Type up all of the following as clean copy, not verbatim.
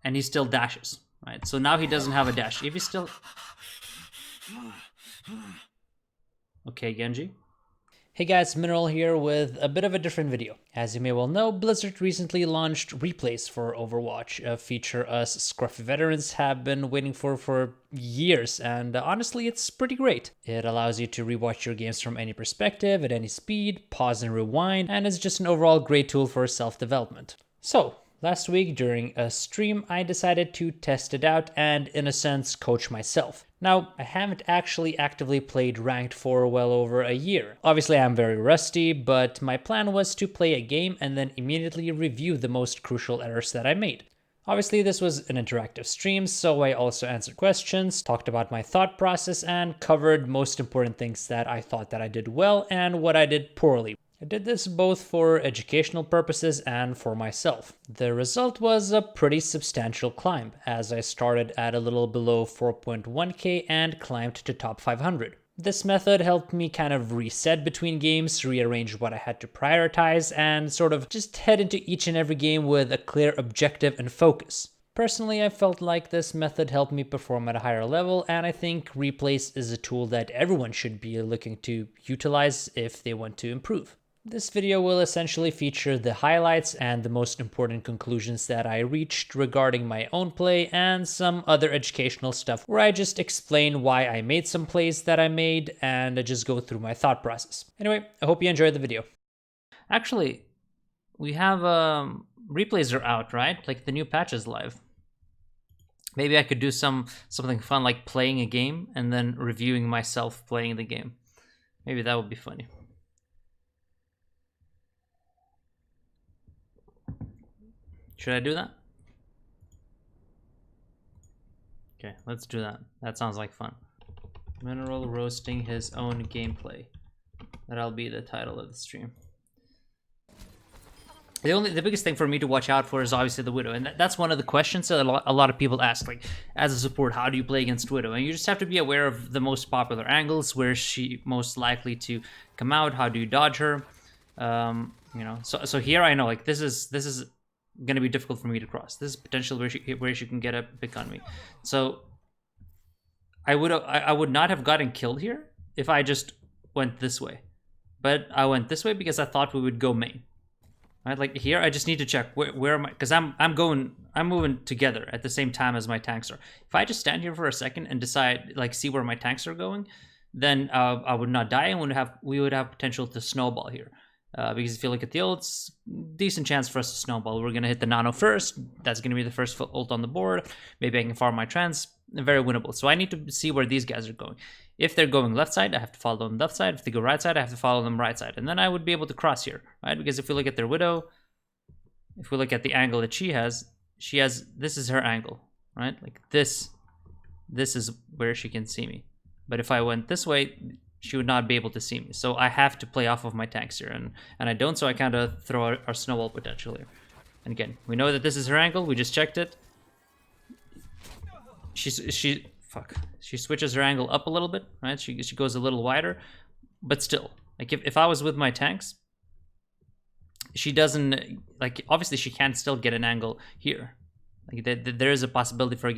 and he still dashes, right? So now he doesn't have a dash. If he still... Okay, Genji. Hey guys, Mineral here with a bit of a different video. As you may well know, Blizzard recently launched replays for Overwatch, a feature us scruffy veterans have been waiting for years, and honestly it's pretty great. It allows you to rewatch your games from any perspective, at any speed, pause and rewind, and it's just an overall great tool for self-development. So, last week during a stream, I decided to test it out and, in a sense, coach myself. Now, I haven't actually actively played Ranked for well over a year. Obviously, I'm very rusty, but my plan was to play a game and then immediately review the most crucial errors that I made. Obviously, this was an interactive stream, so I also answered questions, talked about my thought process, and covered most important things that I thought that I did well and what I did poorly. I did this both for educational purposes and for myself. The result was a pretty substantial climb, as I started at a little below 4.1k and climbed to top 500. This method helped me kind of reset between games, rearrange what I had to prioritize, and sort of just head into each and every game with a clear objective and focus. Personally, I felt like this method helped me perform at a higher level, and I think replays is a tool that everyone should be looking to utilize if they want to improve. This video will essentially feature the highlights and the most important conclusions that I reached regarding my own play and some other educational stuff where I just explain why I made some plays that I made and I just go through my thought process. Anyway, I hope you enjoyed the video. Actually, we have replays are out, right? Like the new patch is live. Maybe I could do something fun like playing a game and then reviewing myself playing the game. Maybe that would be funny. Should I do that? Okay, let's do that. That sounds like fun. Mineral roasting his own gameplay. That'll be the title of the stream. The biggest thing for me to watch out for is obviously the Widow, and that's one of the questions that a lot of people ask, like, as a support, how do you play against Widow? And you just have to be aware of the most popular angles, where she's most likely to come out, how do you dodge her, you know. So here I know, like, this is gonna be difficult for me to cross. This is potential where she can get a pick on me. So I would not have gotten killed here if I just went this way, but I went this way because I thought we would go main. Right, like here I just need to check where am I, because I'm moving together at the same time as my tanks are. If I just stand here for a second and decide, like, see where my tanks are going, then I would not die and we would have potential to snowball here. Because if you look at the ults, decent chance for us to snowball. We're going to hit the nano first. That's going to be the first ult on the board. Maybe I can farm my trans. Very winnable. So I need to see where these guys are going. If they're going left side, I have to follow them left side. If they go right side, I have to follow them right side. And then I would be able to cross here, right? Because if we look at their Widow, if we look at the angle that she has, this is her angle, right? Like this is where she can see me. But if I went this way, she would not be able to see me. So I have to play off of my tanks here, and I don't, so I kind of throw our snowball potential here. And again, we know that this is her angle, we just checked it. She switches her angle up a little bit, right? She goes a little wider, but still, like if I was with my tanks, she doesn't, like, obviously she can still get an angle here. Like there is a possibility for her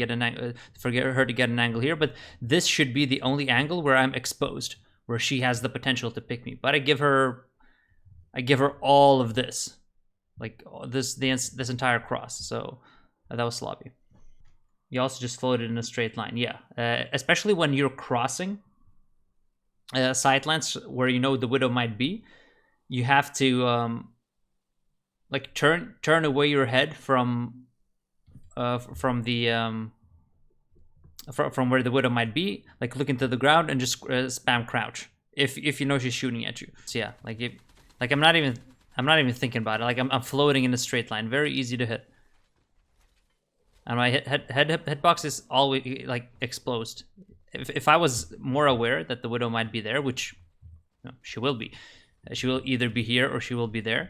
to get an angle here, but this should be the only angle where I'm exposed, where she has the potential to pick me. But I give her all of this, like this entire cross. So that was sloppy. You also just floated in a straight line, yeah. Especially when you're crossing sidelines where you know the Widow might be, you have to like turn away your head from where the Widow might be, like look into the ground and just spam crouch if you know she's shooting at you. So yeah, like I'm not even thinking about it. Like I'm floating in a straight line, very easy to hit. And my hitbox is always like exposed. If I was more aware that the Widow might be there, which she will be, she will either be here or she will be there.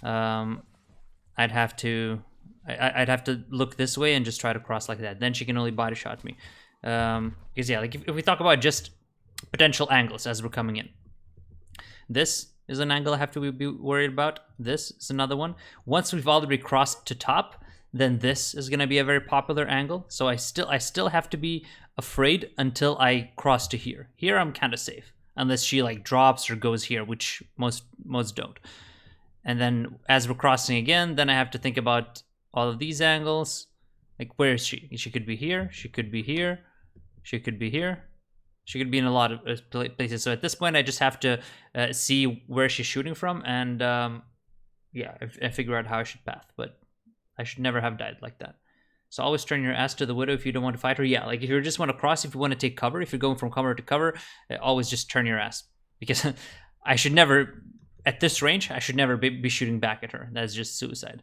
I'd have to look this way and just try to cross like that. Then she can only body shot me. Because yeah, like if we talk about just potential angles as we're coming in, this is an angle I have to be worried about. This is another one. Once we've already crossed to top, then this is going to be a very popular angle. So I still have to be afraid until I cross to here. Here I'm kind of safe, unless she like drops or goes here, which most don't. And then as we're crossing again, then I have to think about all of these angles. Like, where is she? She could be here. She could be here. She could be here. She could be in a lot of places. So at this point, I just have to see where she's shooting from, and yeah, I figure out how I should path. But I should never have died like that. So always turn your ass to the Widow if you don't want to fight her. Yeah, like if you just want to cross, if you want to take cover, if you're going from cover to cover, always just turn your ass. Because I should never, at this range, I should never be shooting back at her. That's just suicide.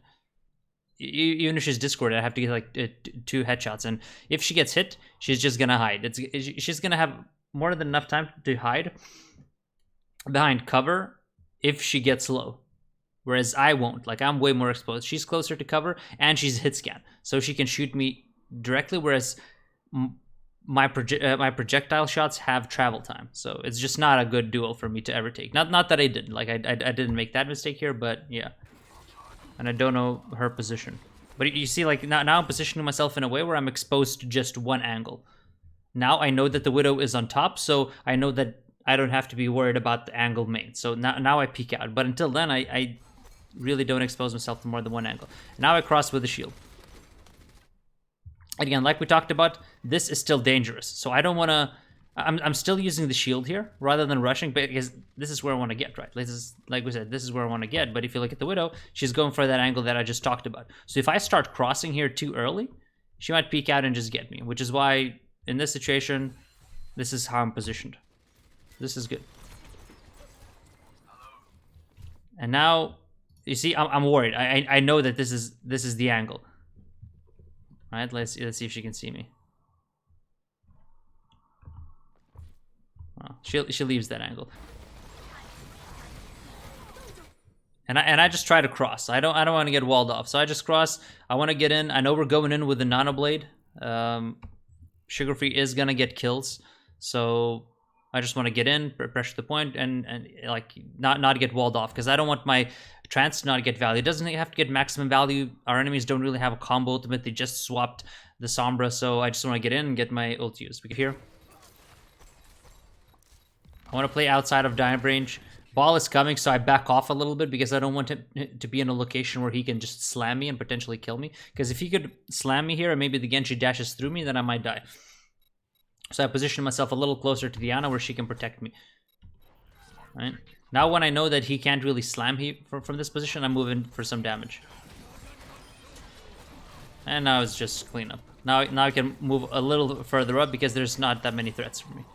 Even if she's Discord, I have to get like 2 headshots, and if she gets hit, she's just gonna hide. She's gonna have more than enough time to hide behind cover if she gets low, whereas I won't. Like, I'm way more exposed. She's closer to cover, and she's hit scan, so she can shoot me directly, whereas my projectile shots have travel time, so it's just not a good duel for me to ever take. Not that I didn't, like, I didn't make that mistake here, but yeah. And I don't know her position. But you see, like, now I'm positioning myself in a way where I'm exposed to just one angle. Now I know that the Widow is on top, so I know that I don't have to be worried about the angle main. So now I peek out. But until then, I really don't expose myself to more than one angle. Now I cross with the shield. Again, like we talked about, this is still dangerous. So I don't want to... I'm still using the shield here rather than rushing, because this is where I want to get, right? This is, like we said, this is where I want to get. But if you look at the Widow, she's going for that angle that I just talked about. So if I start crossing here too early, she might peek out and just get me, which is why in this situation, this is how I'm positioned. This is good. And now, you see, I'm worried. I know that this is the angle. All right, let's see if she can see me. Oh, she leaves that angle, and I just try to cross. I don't want to get walled off, so I just cross. I want to get in. I know we're going in with the nano blade. Sugar Free is gonna get kills, so I just want to get in, pressure the point, and like not get walled off, because I don't want my trance to not get value. It doesn't have to get maximum value. Our enemies don't really have a combo ultimate. They just swapped the Sombra, so I just want to get in and get my ult used. Here. I want to play outside of dive range. Ball is coming, so I back off a little bit, because I don't want him to be in a location where he can just slam me and potentially kill me. Because if he could slam me here, and maybe the Genji dashes through me, then I might die. So I position myself a little closer to Diana where she can protect me. Right? Now when I know that he can't really slam from this position, I'm moving for some damage. And now it's just cleanup. Now I can move a little further up, because there's not that many threats for me.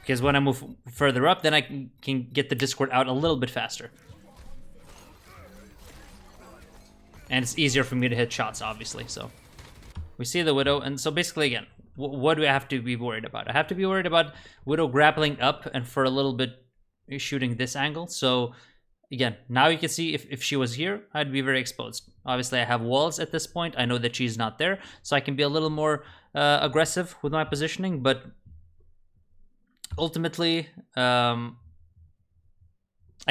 Because when I move further up, then I can get the Discord out a little bit faster. And it's easier for me to hit shots, obviously. So we see the Widow. And so basically, again, what do I have to be worried about? I have to be worried about Widow grappling up and for a little bit shooting this angle. So again, now you can see if she was here, I'd be very exposed. Obviously, I have walls at this point. I know that she's not there. So I can be a little more aggressive with my positioning. But ultimately, I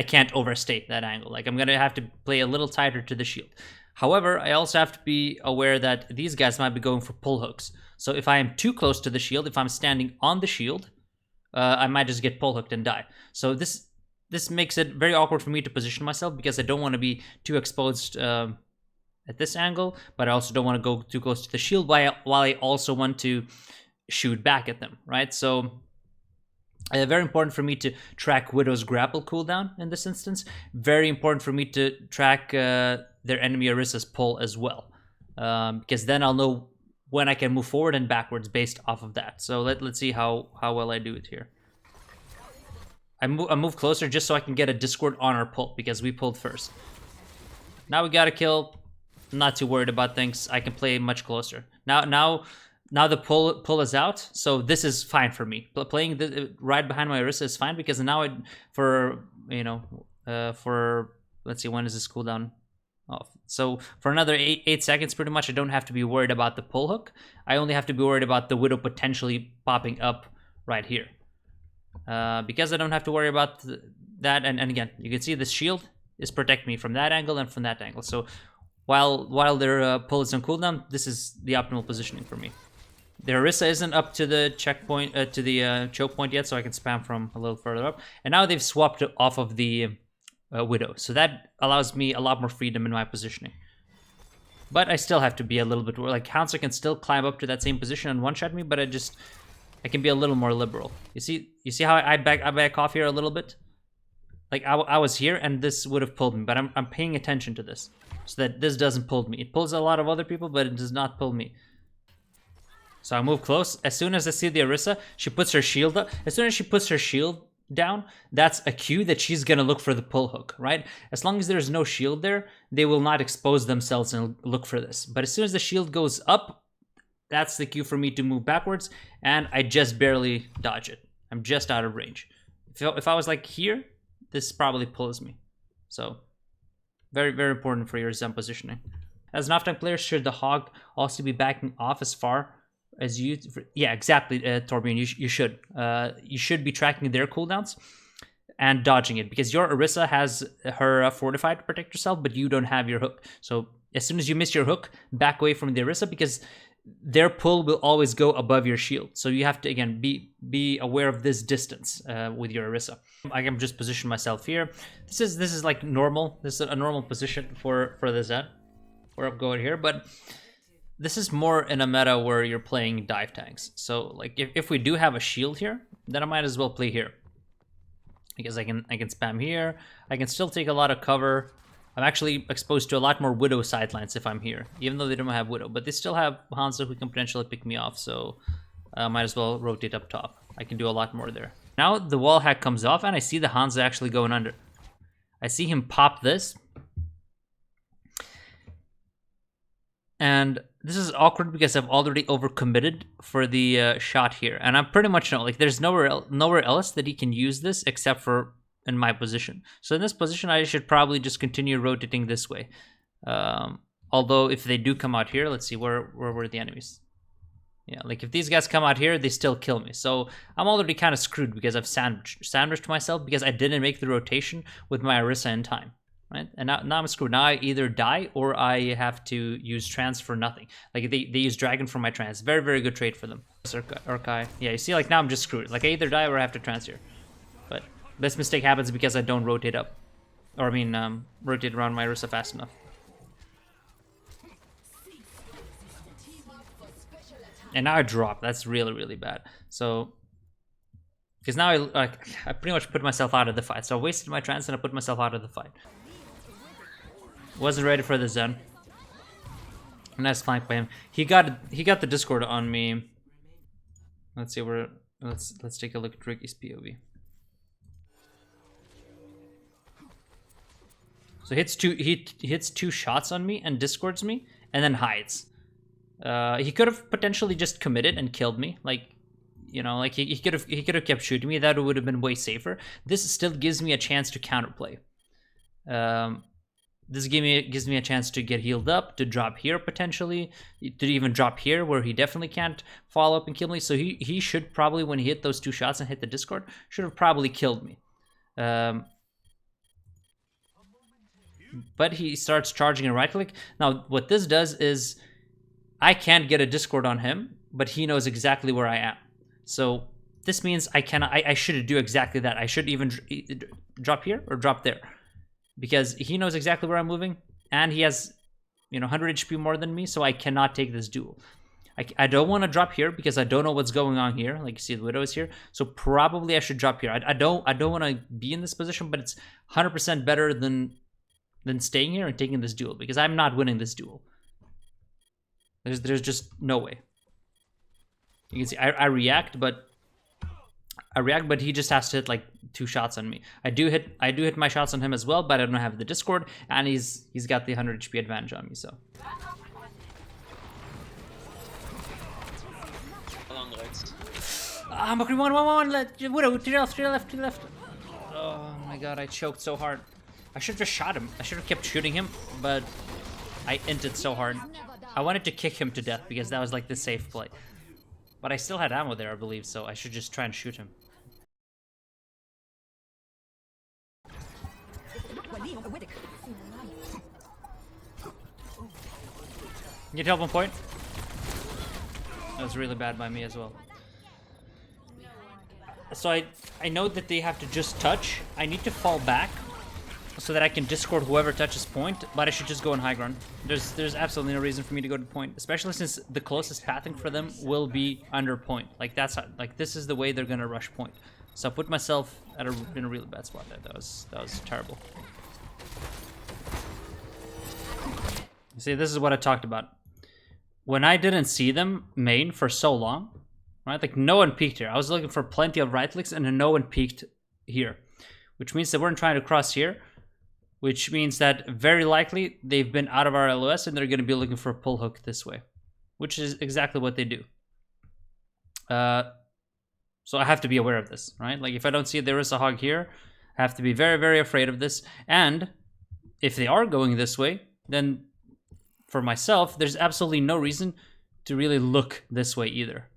can't overstate that angle. Like, I'm gonna have to play a little tighter to the shield. However, I also have to be aware that these guys might be going for pull hooks. So if I am too close to the shield, if I'm standing on the shield, I might just get pull hooked and die. So this makes it very awkward for me to position myself, because I don't want to be too exposed at this angle, but I also don't want to go too close to the shield while I also want to shoot back at them, right? So very important for me to track Widow's grapple cooldown in this instance. Very important for me to track their enemy Orisa's pull as well, because then I'll know when I can move forward and backwards based off of that. So let's see how well I do it here. I move closer just so I can get a Discord on our pull, because we pulled first. Now we got a kill. I'm not too worried about things. I can play much closer. Now the pull is out, so this is fine for me. Playing the right behind my Orisa is fine, because now for let's see, when is this cooldown off? So for another 8 seconds, pretty much, I don't have to be worried about the pull hook. I only have to be worried about the Widow potentially popping up right here, because I don't have to worry about that. And again, you can see the shield is protecting me from that angle and from that angle. So while their pull is on cooldown, this is the optimal positioning for me. Their Orisa isn't up to the checkpoint, to the choke point yet, so I can spam from a little further up. And now they've swapped it off of the Widow, so that allows me a lot more freedom in my positioning. But I still have to be a little bit more, like, Hansel can still climb up to that same position and one-shot me, but I can be a little more liberal. You see how I back off here a little bit? Like, I was here and this would have pulled me, but I'm paying attention to this so that this doesn't pull me. It pulls a lot of other people, but it does not pull me. So I move close. As soon as I see the Orisa, she puts her shield up. As soon as she puts her shield down, that's a cue that she's gonna look for the pull hook, right? As long as there's no shield there, they will not expose themselves and look for this. But as soon as the shield goes up, that's the cue for me to move backwards, and I just barely dodge it. I'm just out of range. If I was like here, this probably pulls me. So very, very important for your Zen positioning. As an off-tank player, should the Hog also be backing off as far as you? Yeah, exactly, Torbjorn. You should. You should be tracking their cooldowns and dodging it, because your Orisa has her Fortify to protect yourself, but you don't have your hook. So as soon as you miss your hook, back away from the Orisa, because their pull will always go above your shield. So you have to, again, be aware of this distance with your Orisa. I can just position myself here. This is like normal. This is a normal position for the Zen, where I'm going here, but this is more in a meta where you're playing dive tanks. So like if we do have a shield here, then I might as well play here, because I can spam here. I can still take a lot of cover. I'm actually exposed to a lot more Widow sidelines if I'm here, even though they don't have Widow, but they still have Hanzo who can potentially pick me off, so I might as well rotate up top. I can do a lot more there. Now the wall hack comes off and I see the Hanzo actually going under. I see him pop this. And this is awkward because I've already overcommitted for the shot here. And I'm pretty much know, like, there's nowhere else that he can use this except for in my position. So in this position, I should probably just continue rotating this way. Although if they do come out here, let's see, where were the enemies? Yeah, like if these guys come out here, they still kill me. So I'm already kind of screwed because I've sandwiched myself because I didn't make the rotation with my Orisa in time. Right, and now I'm screwed. Now I either die or I have to use trance for nothing. Like they use dragon for my trance. Very, very good trade for them. Urkai. Yeah, you see, like now I'm just screwed. Like I either die or I have to trance here. But this mistake happens because I don't rotate up, or I mean rotate around my Orisa fast enough. And now I drop. That's really, really bad. So because now I pretty much put myself out of the fight. So I wasted my trance and I put myself out of the fight. Wasn't ready for the Zen. Nice flank by him. He got the Discord on me. Let's see where. Let's take a look at Ricky's POV. So he hits two shots on me and Discords me and then hides. He could have potentially just committed and killed me. Like, you know, like he could have kept shooting me. That would have been way safer. This still gives me a chance to counterplay. This gives me a chance to get healed up, to drop here potentially, to even drop here where he definitely can't follow up and kill me. So he should probably, when he hit those two shots and hit the Discord, should have probably killed me. But he starts charging a right click. Now what this does is I can't get a Discord on him, but he knows exactly where I am. So this means I should do exactly that. I should even drop here or drop there, because he knows exactly where I'm moving, and he has, you know, 100 HP more than me, so I cannot take this duel. I don't want to drop here because I don't know what's going on here. Like you see, the Widow is here, so probably I should drop here. I don't want to be in this position, but it's 100% better than staying here and taking this duel, because I'm not winning this duel. There's just no way. You can see I react, but he just has to hit like two shots on me. I do hit my shots on him as well, but I don't have the Discord, and he's got the 100 HP advantage on me. So. Mokri, one. Widow, to the left. Oh my god, I choked so hard. I should have just shot him. I should have kept shooting him, but I inted so hard. I wanted to kick him to death because that was like the safe play. But I still had ammo there, I believe, so I should just try and shoot him. Need help on point? That was really bad by me as well. So I know that they have to just touch. I need to fall back so that I can discord whoever touches point, but I should just go on high ground. There's absolutely no reason for me to go to point, especially since the closest pathing for them will be under point. Like that's how, like this is the way they're gonna rush point. So I put myself in a really bad spot there. That was terrible. You see, this is what I talked about. When I didn't see them main for so long, right? Like no one peeked here. I was looking for plenty of right clicks and then no one peeked here, which means they weren't trying to cross here, which means that very likely they've been out of our LOS and they're going to be looking for a pull hook this way, which is exactly what they do. So I have to be aware of this, right? Like if I don't see there is a hog here, I have to be very, very afraid of this. And if they are going this way, then for myself, there's absolutely no reason to really look this way either.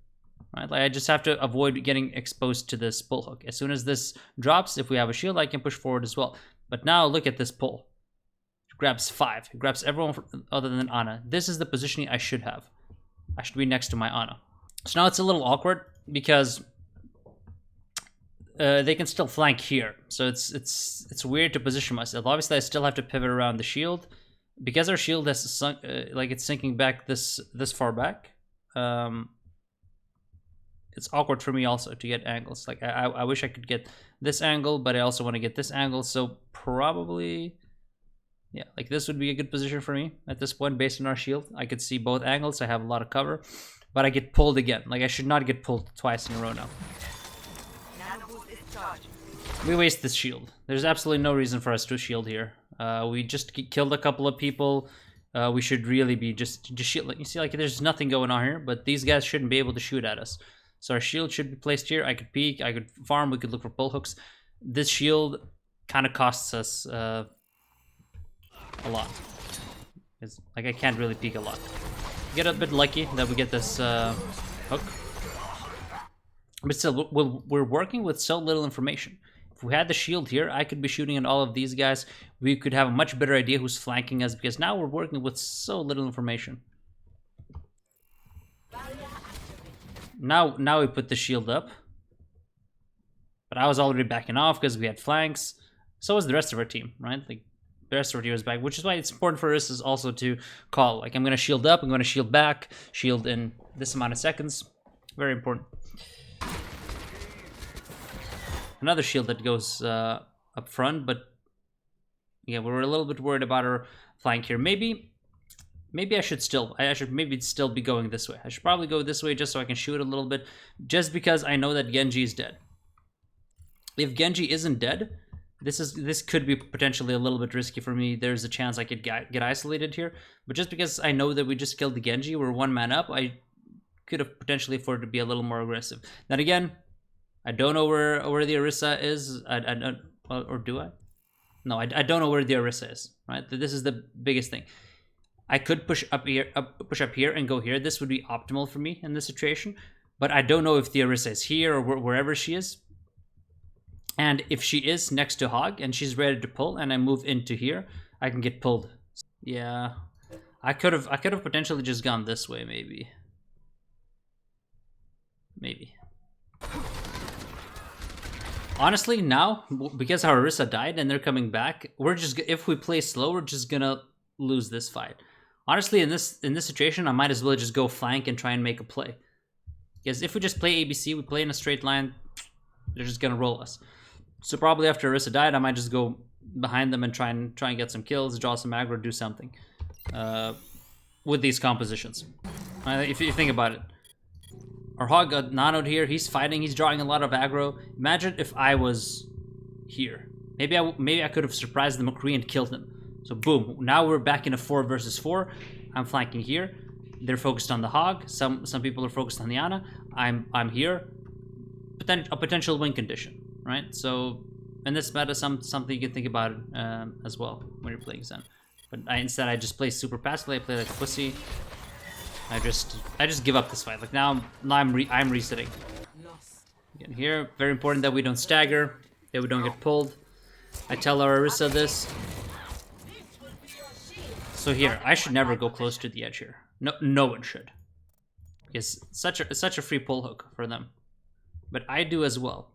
Right? Like I just have to avoid getting exposed to this pull hook. As soon as this drops, if we have a shield, I can push forward as well. But now look at this pull. It grabs 5. It grabs everyone other than Ana. This is the positioning I should have. I should be next to my Ana. So now it's a little awkward because they can still flank here. So it's weird to position myself. Obviously, I still have to pivot around the shield. Because our shield has sunk, like it's sinking back this far back. It's awkward for me also to get angles. Like I wish I could get this angle, but I also want to get this angle. So probably, yeah, like this would be a good position for me at this point based on our shield. I could see both angles. I have a lot of cover, but I get pulled again. Like I should not get pulled twice in a row now. We waste this shield. There's absolutely no reason for us to shield here. We just killed a couple of people. We should really be just shield. You see, like there's nothing going on here, but these guys shouldn't be able to shoot at us. So our shield should be placed here. I could peek, I could farm, we could look for pull hooks. This shield kind of costs us a lot. It's, like I can't really peek a lot. Get a bit lucky that we get this hook. But still, we're working with so little information. If we had the shield here, I could be shooting at all of these guys. We could have a much better idea who's flanking us because now we're working with so little information. Now we put the shield up. But I was already backing off because we had flanks. So was the rest of our team, right? Like the rest of our team was back, which is why it's important for us is also to call. Like I'm going to shield up, I'm going to shield back, shield in this amount of seconds. Very important. Another shield that goes up front, but yeah, we're a little bit worried about our flank here. Maybe I should maybe still be going this way. I should probably go this way just so I can shoot a little bit, just because I know that Genji is dead. If Genji isn't dead, this could be potentially a little bit risky for me. There's a chance I could get isolated here, but just because I know that we just killed the Genji, we're one man up, I could have potentially afforded to be a little more aggressive. Then again, I don't know where the Orisa is. I don't, or do I? No, I don't know where the Orisa is. Right, this is the biggest thing. I could push up here and go here. This would be optimal for me in this situation. But I don't know if the Orisa is here or wherever she is. And if she is next to Hog and she's ready to pull, and I move into here, I can get pulled. Yeah, I could have potentially just gone this way, maybe. Honestly, now, because our Orisa died and they're coming back, if we play slow, we're just gonna lose this fight. Honestly, in this situation, I might as well just go flank and try and make a play. Because if we just play ABC, we play in a straight line, they're just gonna roll us. So probably after Orisa died, I might just go behind them and try and get some kills, draw some aggro, do something with these compositions. If you think about it. Our Hog got nanoed here. He's fighting. He's drawing a lot of aggro. Imagine if I was here. Maybe I could have surprised the McCree and killed him. So boom. Now we're back in a 4 versus 4. I'm flanking here. They're focused on the Hog. Some people are focused on the Ana. I'm here. A potential win condition, right? So in this meta, something you can think about as well when you're playing Zen. But instead I just play super passively. I play like a pussy. I just give up this fight. Like now I'm resetting. Again, here, very important that we don't stagger, that we don't get pulled. I tell our Orisa this. So here, I should never go close to the edge here. No one should. It's such a free pull hook for them. But I do as well.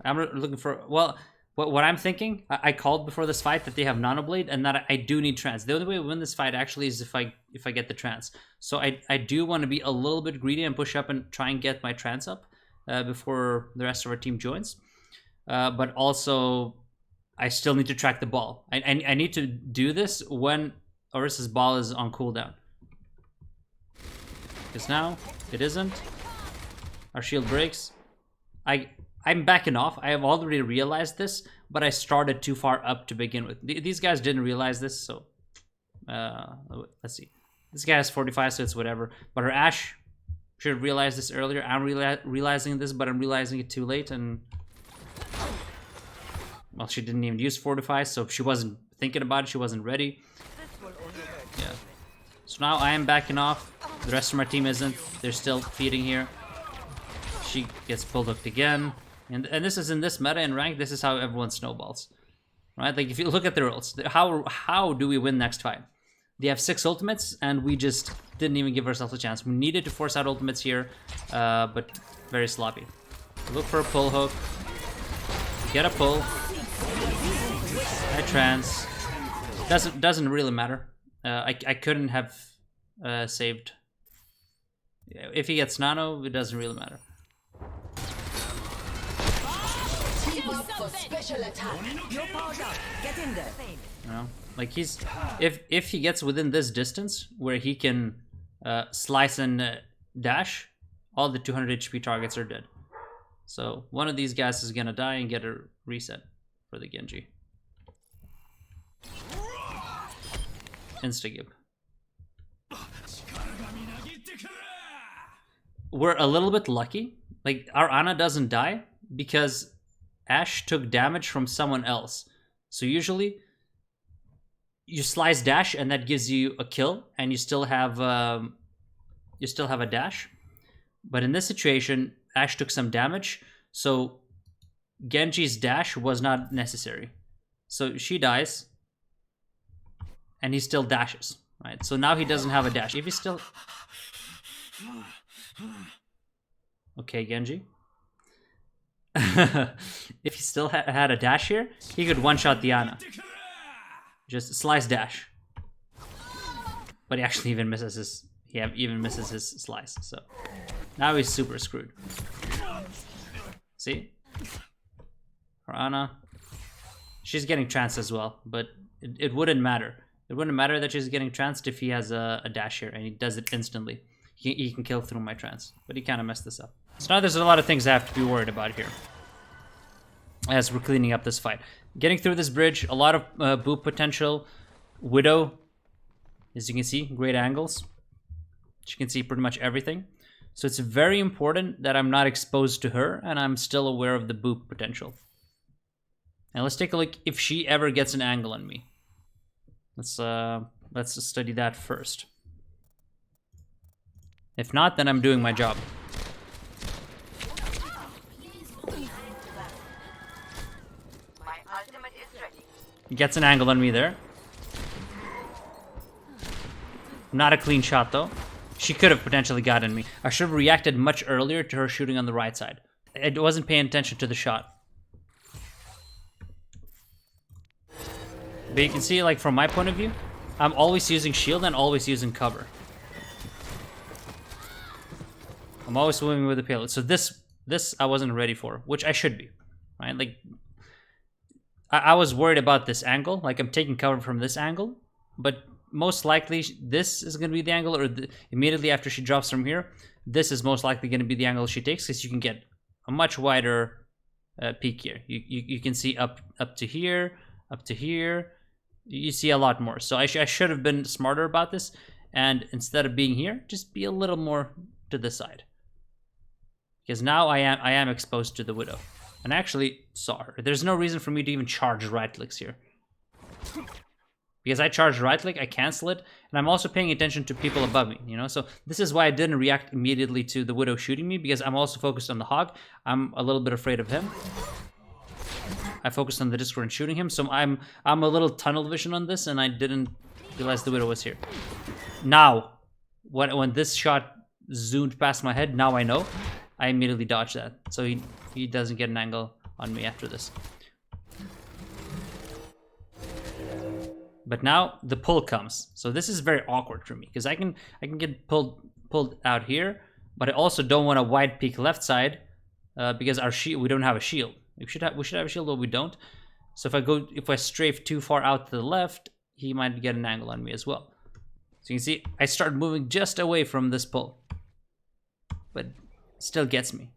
I'm looking for, well, what I'm thinking, I called before this fight that they have Nano Blade and that I do need trance. The only way to win this fight actually is if I get the trance. So I do want to be a little bit greedy and push up and try and get my trance up before the rest of our team joins. But also, I still need to track the ball. I need to do this when Orisa's ball is on cooldown. Because now, it isn't. Our shield breaks. I'm backing off. I have already realized this, but I started too far up to begin with. These guys didn't realize this, so... let's see. This guy has 45, so it's whatever. But her Ashe should have realized this earlier. I'm realizing this, but I'm realizing it too late, and... Well, she didn't even use Fortify, so she wasn't thinking about it. She wasn't ready. Yeah. So now I am backing off. The rest of my team isn't. They're still feeding here. She gets pulled hooked again. And this is in this meta and rank, this is how everyone snowballs. Right? Like, if you look at their ults, how do we win next fight? They have 6 ultimates, and we just didn't even give ourselves a chance. We needed to force out ultimates here, but very sloppy. Look for a pull hook. Get a pull. I trance. Doesn't really matter. I couldn't have saved. If he gets nano, it doesn't really matter. You know, like he's if he gets within this distance where he can slice and dash, all the 200 HP targets are dead. So one of these guys is gonna die and get a reset for the Genji. Instagib. We're a little bit lucky. Like, our Ana doesn't die because Ashe took damage from someone else. So usually you slice dash and that gives you a kill, and you still have a dash. But in this situation, Ashe took some damage, so Genji's dash was not necessary. So she dies, and he still dashes, right? So now he doesn't have a dash. If he still... Okay, Genji. If he still had a dash here, he could one-shot the Ana. Just slice dash. But he actually even misses his... He even misses his slice, so... Now he's super screwed. See? For Ana... She's getting tranced as well, but it wouldn't matter. It wouldn't matter that she's getting tranced if he has a dash here, and he does it instantly. He can kill through my trance, but he kind of messed this up. So now there's a lot of things I have to be worried about here as we're cleaning up this fight. Getting through this bridge, a lot of boop potential. Widow, as you can see, great angles. She can see pretty much everything. So it's very important that I'm not exposed to her, and I'm still aware of the boop potential. Now let's take a look if she ever gets an angle on me. Let's study that first. If not, then I'm doing my job. He gets an angle on me there. Not a clean shot though. She could have potentially gotten me. I should have reacted much earlier to her shooting on the right side. I wasn't paying attention to the shot. But you can see, like, from my point of view, I'm always using shield and always using cover. I'm always moving with the payload. So this I wasn't ready for, which I should be, right? Like, I was worried about this angle. Like, I'm taking cover from this angle, but most likely this is going to be the angle, or immediately after she drops from here, this is most likely going to be the angle she takes, because you can get a much wider peak here. You can see up to here, up to here. You see a lot more. So I should have been smarter about this, and instead of being here, just be a little more to the side. Because now I am exposed to the Widow. And I actually saw her. There's no reason for me to even charge right clicks here. Because I charge right click, I cancel it, and I'm also paying attention to people above me, you know? So this is why I didn't react immediately to the Widow shooting me, because I'm also focused on the Hog. I'm a little bit afraid of him. I focused on the Discord and shooting him, so I'm a little tunnel vision on this, and I didn't Realized the Widow was here. Now, when this shot zoomed past my head, now I know. I immediately dodged that. So he doesn't get an angle on me after this. But now the pull comes. So this is very awkward for me because I can get pulled out here, but I also don't want a wide peek left side because we don't have a shield. We should have a shield, but we don't. So if I strafe too far out to the left, he might get an angle on me as well. So you can see I start moving just away from this pull, but still gets me.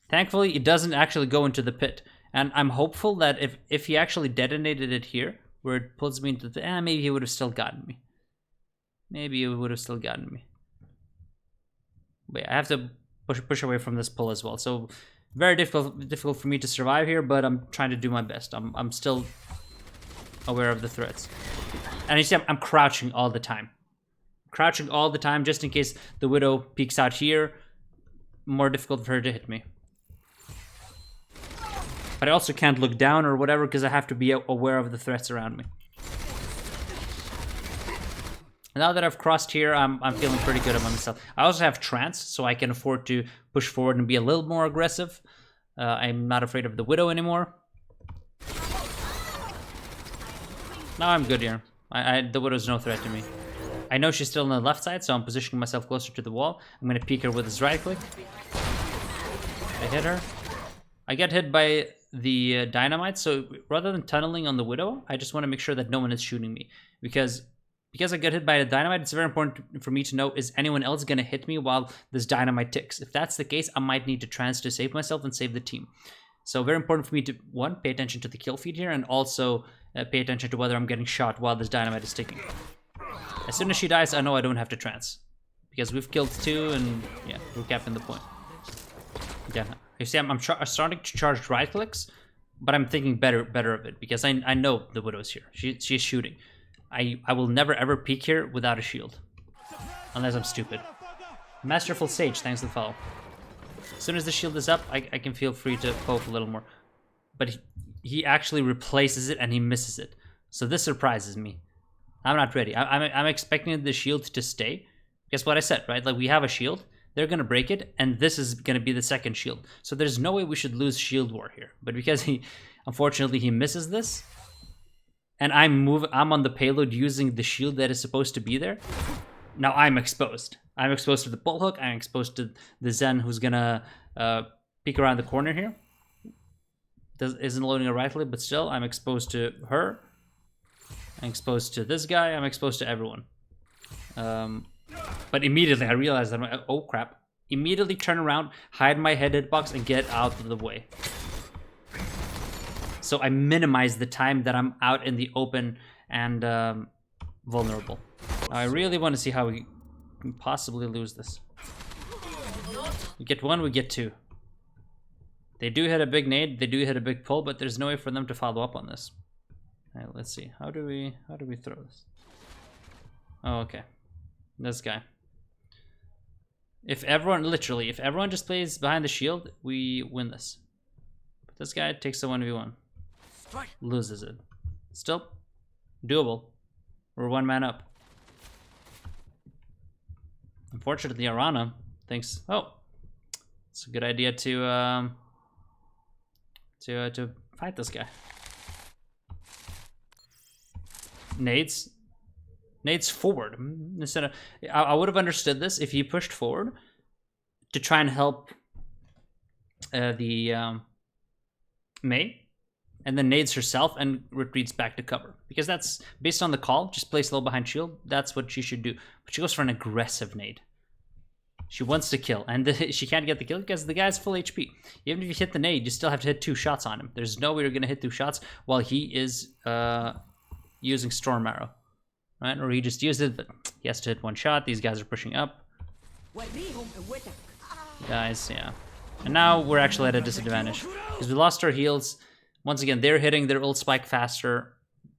Thankfully, it doesn't actually go into the pit, and I'm hopeful that if he actually detonated it here, where it pulls me into the... maybe he would have still gotten me. Maybe it would have still gotten me. But yeah, I have to push away from this pull as well. So very difficult for me to survive here, but I'm trying to do my best. I'm still aware of the threats. And you see, I'm crouching all the time. Crouching all the time just in case the Widow peeks out here. More difficult for her to hit me. But I also can't look down or whatever because I have to be aware of the threats around me. Now that I've crossed here, I'm feeling pretty good about myself. I also have trance, so I can afford to push forward and be a little more aggressive. I'm not afraid of the Widow anymore. Now I'm good here. The Widow's no threat to me. I know she's still on the left side, so I'm positioning myself closer to the wall. I'm gonna peek her with his right click. I hit her. I get hit by the dynamite, so rather than tunneling on the Widow, I just want to make sure that no one is shooting me. Because I get hit by the dynamite, it's very important for me to know, is anyone else gonna hit me while this dynamite ticks? If that's the case, I might need to trance to save myself and save the team. So very important for me to, one, pay attention to the kill feed here, and also pay attention to whether I'm getting shot while this dynamite is ticking. As soon as she dies, I know I don't have to trance. Because we've killed two, and yeah, we're capping the point. Yeah, you see, I'm starting to charge right clicks, but I'm thinking better of it, because I know the Widow's here. She's shooting. I will never ever peek here without a shield. Unless I'm stupid. Masterful Sage, thanks for the follow. As soon as the shield is up, I can feel free to poke a little more. But he actually replaces it and he misses it. So this surprises me. I'm not ready. I'm expecting the shield to stay. Guess what I said, right? Like, we have a shield. They're going to break it, and this is going to be the second shield. So there's no way we should lose shield war here. But because unfortunately, he misses this, and I'm on the payload using the shield that is supposed to be there, now I'm exposed. I'm exposed to the bull hook. I'm exposed to the Zen, who's going to peek around the corner here. Isn't loading it rightfully, but still, I'm exposed to her. I'm exposed to this guy. I'm exposed to everyone. But immediately I realized that, oh crap. Immediately turn around, hide my hitbox, and get out of the way. So I minimize the time that I'm out in the open and vulnerable. Now I really want to see how we can possibly lose this. We get one, we get two. They do hit a big nade, they do hit a big pull, but there's no way for them to follow up on this. All right, let's see. How do we throw this? Oh, okay. This guy. If everyone just plays behind the shield, we win this. But this guy takes a 1v1. Loses it. Still doable. We're one man up. Unfortunately, Arana thinks, oh, it's a good idea to fight this guy. Nades forward instead of. I would have understood this if he pushed forward to try and help the Mei, and then nades herself and retreats back to cover, because that's based on the call. Just play slow behind shield. That's what she should do. But she goes for an aggressive nade. She wants to kill, and she can't get the kill because the guy's full HP. Even if you hit the nade, you still have to hit 2 shots on him. There's no way you're gonna hit 2 shots while he is using Storm Arrow. Right, or he just used it, but he has to hit 1 shot. These guys are pushing up. Guys, yeah. And now we're actually at a disadvantage because we lost our heals. Once again, they're hitting their ult spike faster.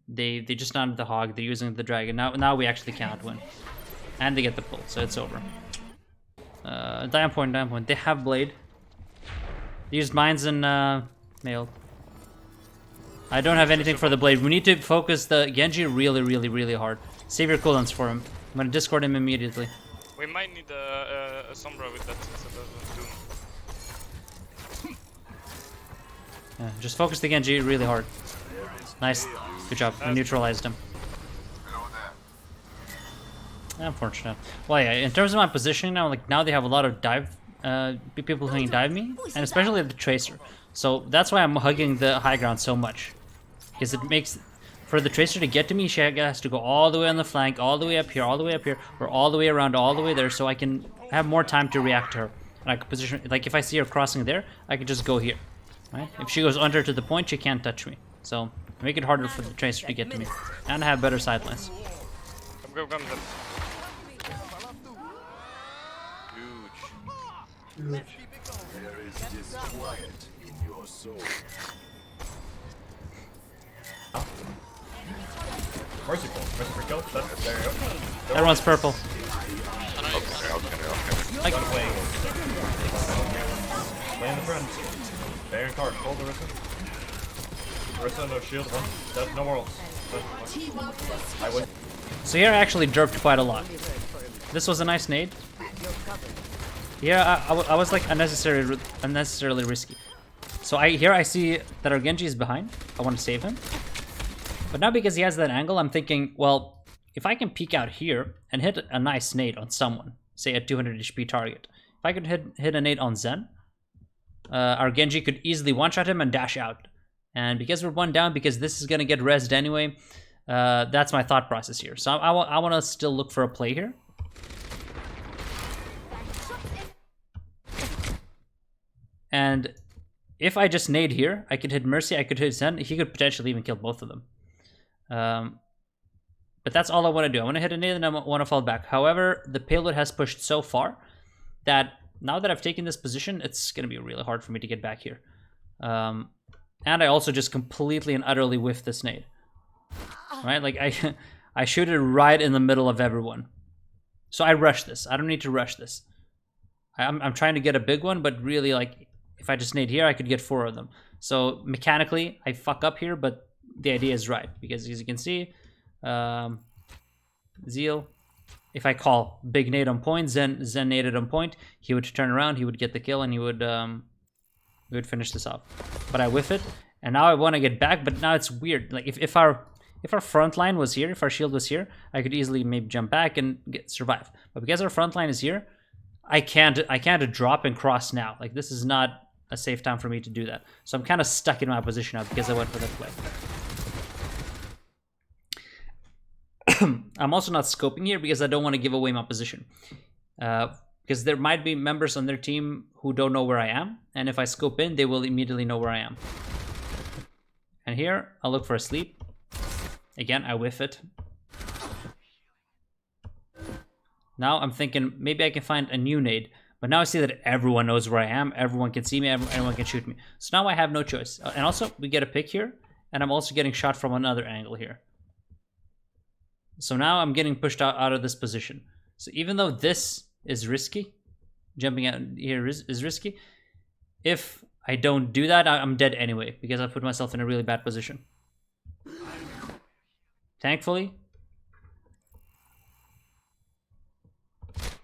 They just not the hog. They're using the dragon. Now we actually cannot win, and they get the pull, so it's over. Diamond point. They have blade. They used mines and mail. I don't have anything for the blade. We need to focus the Genji really hard. Save your cooldowns for him. I'm gonna discord him immediately. We might need a Sombra with that Doom. Yeah, just focus the Genji really hard. Nice. Good job. I neutralized him. Unfortunate. Well, yeah, in terms of my positioning now, like now they have a lot of dive, people who can dive me, and especially the Tracer. So that's why I'm hugging the high ground so much. Because it makes, for the Tracer to get to me, she has to go all the way on the flank, all the way up here, or all the way around, all the way there, so I can have more time to react to her. And I can position, like if I see her crossing there, I can just go here. Right? If she goes under to the point, she can't touch me. So make it harder for the Tracer to get to me, and have better sidelines. Come. Huge. There is disquiet in your soul. Merciful kill. There you go. Everyone's purple. Okay. Play in the front. Baron card. Hold the Rissa. Rissa, no shield. One. That's no worlds. I would. So here I actually derped quite a lot. This was a nice nade. Yeah, I was like unnecessarily risky. So here I see that our Genji is behind. I want to save him. But now because he has that angle, I'm thinking, well, if I can peek out here and hit a nice nade on someone, say a 200 HP target. If I could hit a nade on Zen, our Genji could easily one-shot him and dash out. And because we're one down, because this is going to get rezzed anyway, that's my thought process here. So I want to still look for a play here. And if I just nade here, I could hit Mercy, I could hit Zen, he could potentially even kill both of them. But that's all I want to do. I want to hit a nade and I want to fall back. However, the payload has pushed so far that now that I've taken this position, it's going to be really hard for me to get back here. And I also just completely and utterly whiffed this nade. Right? Like, I shoot it right in the middle of everyone. So I rush this. I don't need to rush this. I'm trying to get a big one, but really, like, if I just nade here, I could get 4 of them. So mechanically, I fuck up here, but the idea is right. Because as you can see, Zeal, if I call big nade on point, Zen naded on point, he would turn around, he would get the kill, and he would finish this off. But I whiff it, and now I want to get back, but now it's weird. Like if our front line was here, if our shield was here, I could easily maybe jump back and survive. But because our front line is here, I can't drop and cross now. Like this is not a safe time for me to do that. So I'm kind of stuck in my position now because I went for that play. I'm also not scoping here because I don't want to give away my position. Because there might be members on their team who don't know where I am, and if I scope in, they will immediately know where I am. And here, I'll look for a sleep. Again, I whiff it. Now I'm thinking maybe I can find a new nade, but now I see that everyone knows where I am, everyone can see me, everyone can shoot me. So now I have no choice. And also, we get a pick here, and I'm also getting shot from another angle here. So now I'm getting pushed out of this position. So even though this is risky, jumping out here is risky, if I don't do that, I'm dead anyway, because I put myself in a really bad position. Thankfully,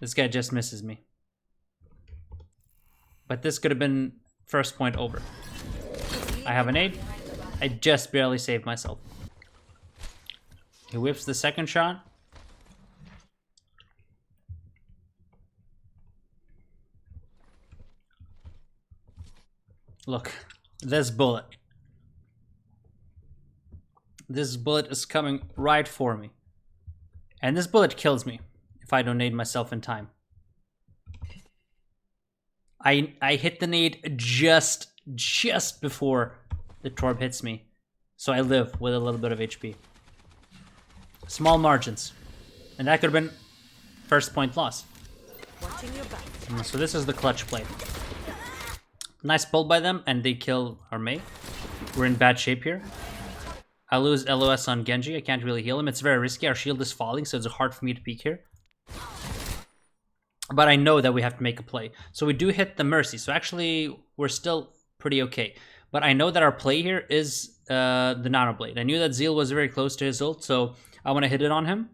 this guy just misses me. But this could have been first point over. I have an 8. I just barely saved myself. He whips the second shot. Look, this bullet. This bullet is coming right for me. And this bullet kills me if I don't nade myself in time. I hit the nade just before the torp hits me. So I live with a little bit of HP. Small margins. And that could have been first point loss. So this is the clutch play. Nice pull by them, and they kill our Mei. We're in bad shape here. I lose LOS on Genji. I can't really heal him. It's very risky. Our shield is falling, so it's hard for me to peek here. But I know that we have to make a play. So we do hit the Mercy. So actually, we're still pretty okay. But I know that our play here is the Nano Blade. I knew that Zeal was very close to his ult, so I want to hit it on him.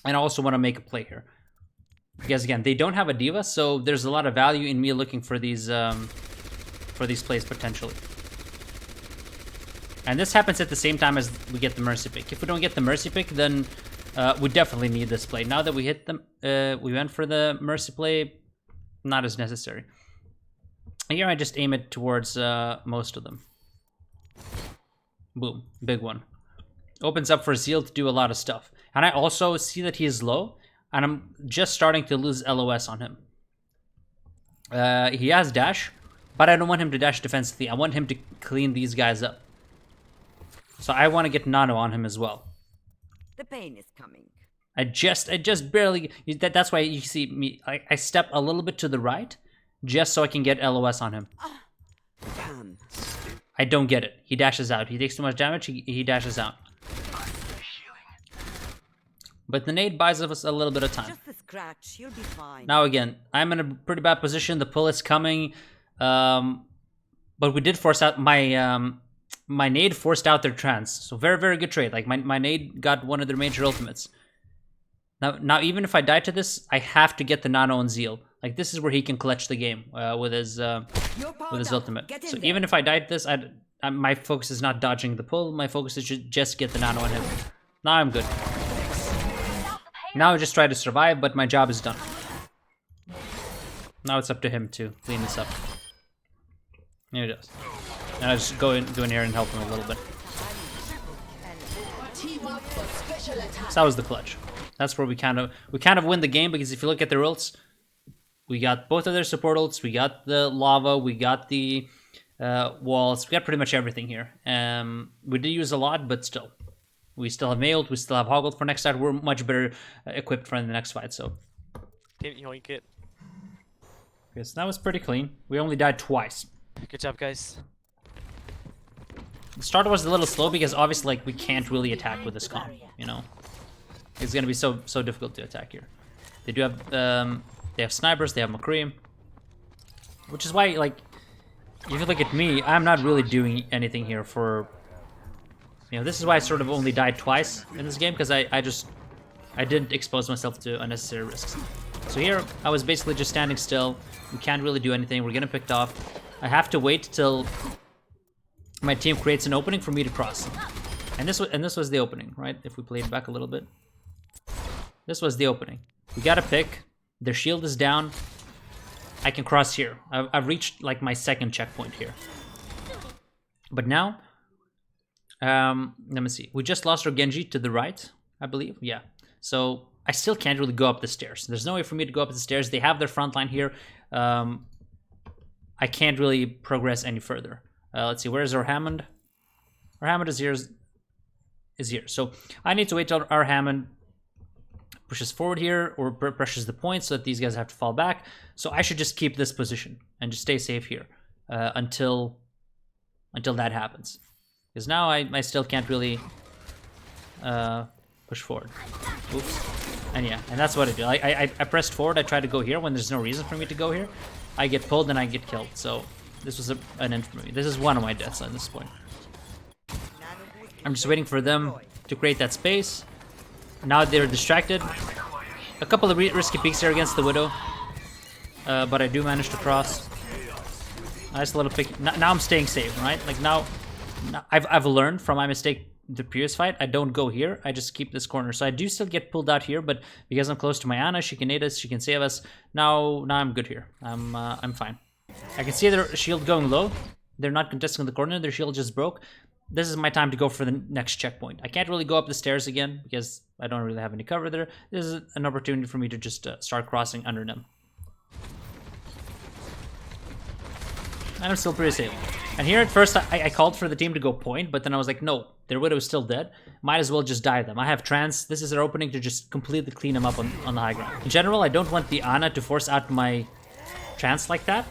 And I also want to make a play here. Because again, they don't have a D.Va, so there's a lot of value in me looking for these plays potentially. And this happens at the same time as we get the Mercy pick. If we don't get the Mercy pick, then we definitely need this play. Now that we hit them, we went for the Mercy play, not as necessary. Here I just aim it towards most of them. Boom, big one. Opens up for Zeal to do a lot of stuff. And I also see that he is low, and I'm just starting to lose LOS on him. He has dash, but I don't want him to dash defensively. I want him to clean these guys up. So I want to get Nano on him as well. The pain is coming. I just barely... That's why you see me... I step a little bit to the right, just so I can get LOS on him. I don't get it. He dashes out. He takes too much damage, he dashes out. But the nade buys us a little bit of time. Just a scratch, you'll be fine. Now again, I'm in a pretty bad position. The pull is coming. But we did force out... My nade forced out their trance. So very, very good trade. Like, my nade got one of their major ultimates. Now, even if I die to this, I have to get the Nano on Zeal. Like, this is where he can clutch the game with his ultimate. So even if I die to this, my focus is not dodging the pull. My focus is just get the Nano on him. Now I'm good. Now I just try to survive, but my job is done. Now it's up to him to clean this up. Here he does. And I just go in here and help him a little bit. So that was the clutch. That's where we kind of win the game, because if you look at their ults, we got both of their support ults, we got the lava, we got the walls, we got pretty much everything here. We did use a lot, but still. We still have Mailed, we still have Hoggled for next fight. We're much better equipped for the next fight, so. Didn't yoink it. Okay, so that was pretty clean. We only died twice. Good job, guys. The start was a little slow because obviously, like, we can't really attack with this comp, you know? It's gonna be so difficult to attack here. They do have, they have snipers, they have McCree. Which is why, like, if you look at me, I'm not really doing anything here for... You know, this is why I sort of only died twice in this game, because I didn't expose myself to unnecessary risks. So here, I was basically just standing still. We can't really do anything. We're getting picked off. I have to wait till my team creates an opening for me to cross. And this was the opening, right? If we play it back a little bit. This was the opening. We got a pick. Their shield is down. I can cross here. I've reached, like, my second checkpoint here. But now... let me see. We just lost our Genji to the right, I believe. Yeah. So I still can't really go up the stairs. There's no way for me to go up the stairs. They have their front line here. I can't really progress any further. Let's see. Where's our Hammond? Our Hammond is here. So I need to wait till our Hammond pushes forward here or pressures the point so that these guys have to fall back. So I should just keep this position and just stay safe here until that happens. Because now I still can't really push forward. Oops. And yeah, and that's what I do. I pressed forward, I tried to go here when there's no reason for me to go here. I get pulled and I get killed. So this was an end for me. This is one of my deaths at this point. I'm just waiting for them to create that space. Now they're distracted. A couple of risky peeks here against the Widow. But I do manage to cross. Nice little pick. Now I'm staying safe, right? Like now I've learned from my mistake the previous fight. I don't go here. I just keep this corner. So I do still get pulled out here, but because I'm close to my Ana, she can aid us, she can save us. Now I'm good here. I'm fine. I can see their shield going low. They're not contesting the corner. Their shield just broke. This is my time to go for the next checkpoint. I can't really go up the stairs again because I don't really have any cover there. This is an opportunity for me to just start crossing under them. And I'm still pretty safe. And here at first I called for the team to go point, but then I was like, no, their Widow is still dead. Might as well just dive them. I have trance. This is their opening to just completely clean them up on the high ground. In general, I don't want the Ana to force out my trance like that.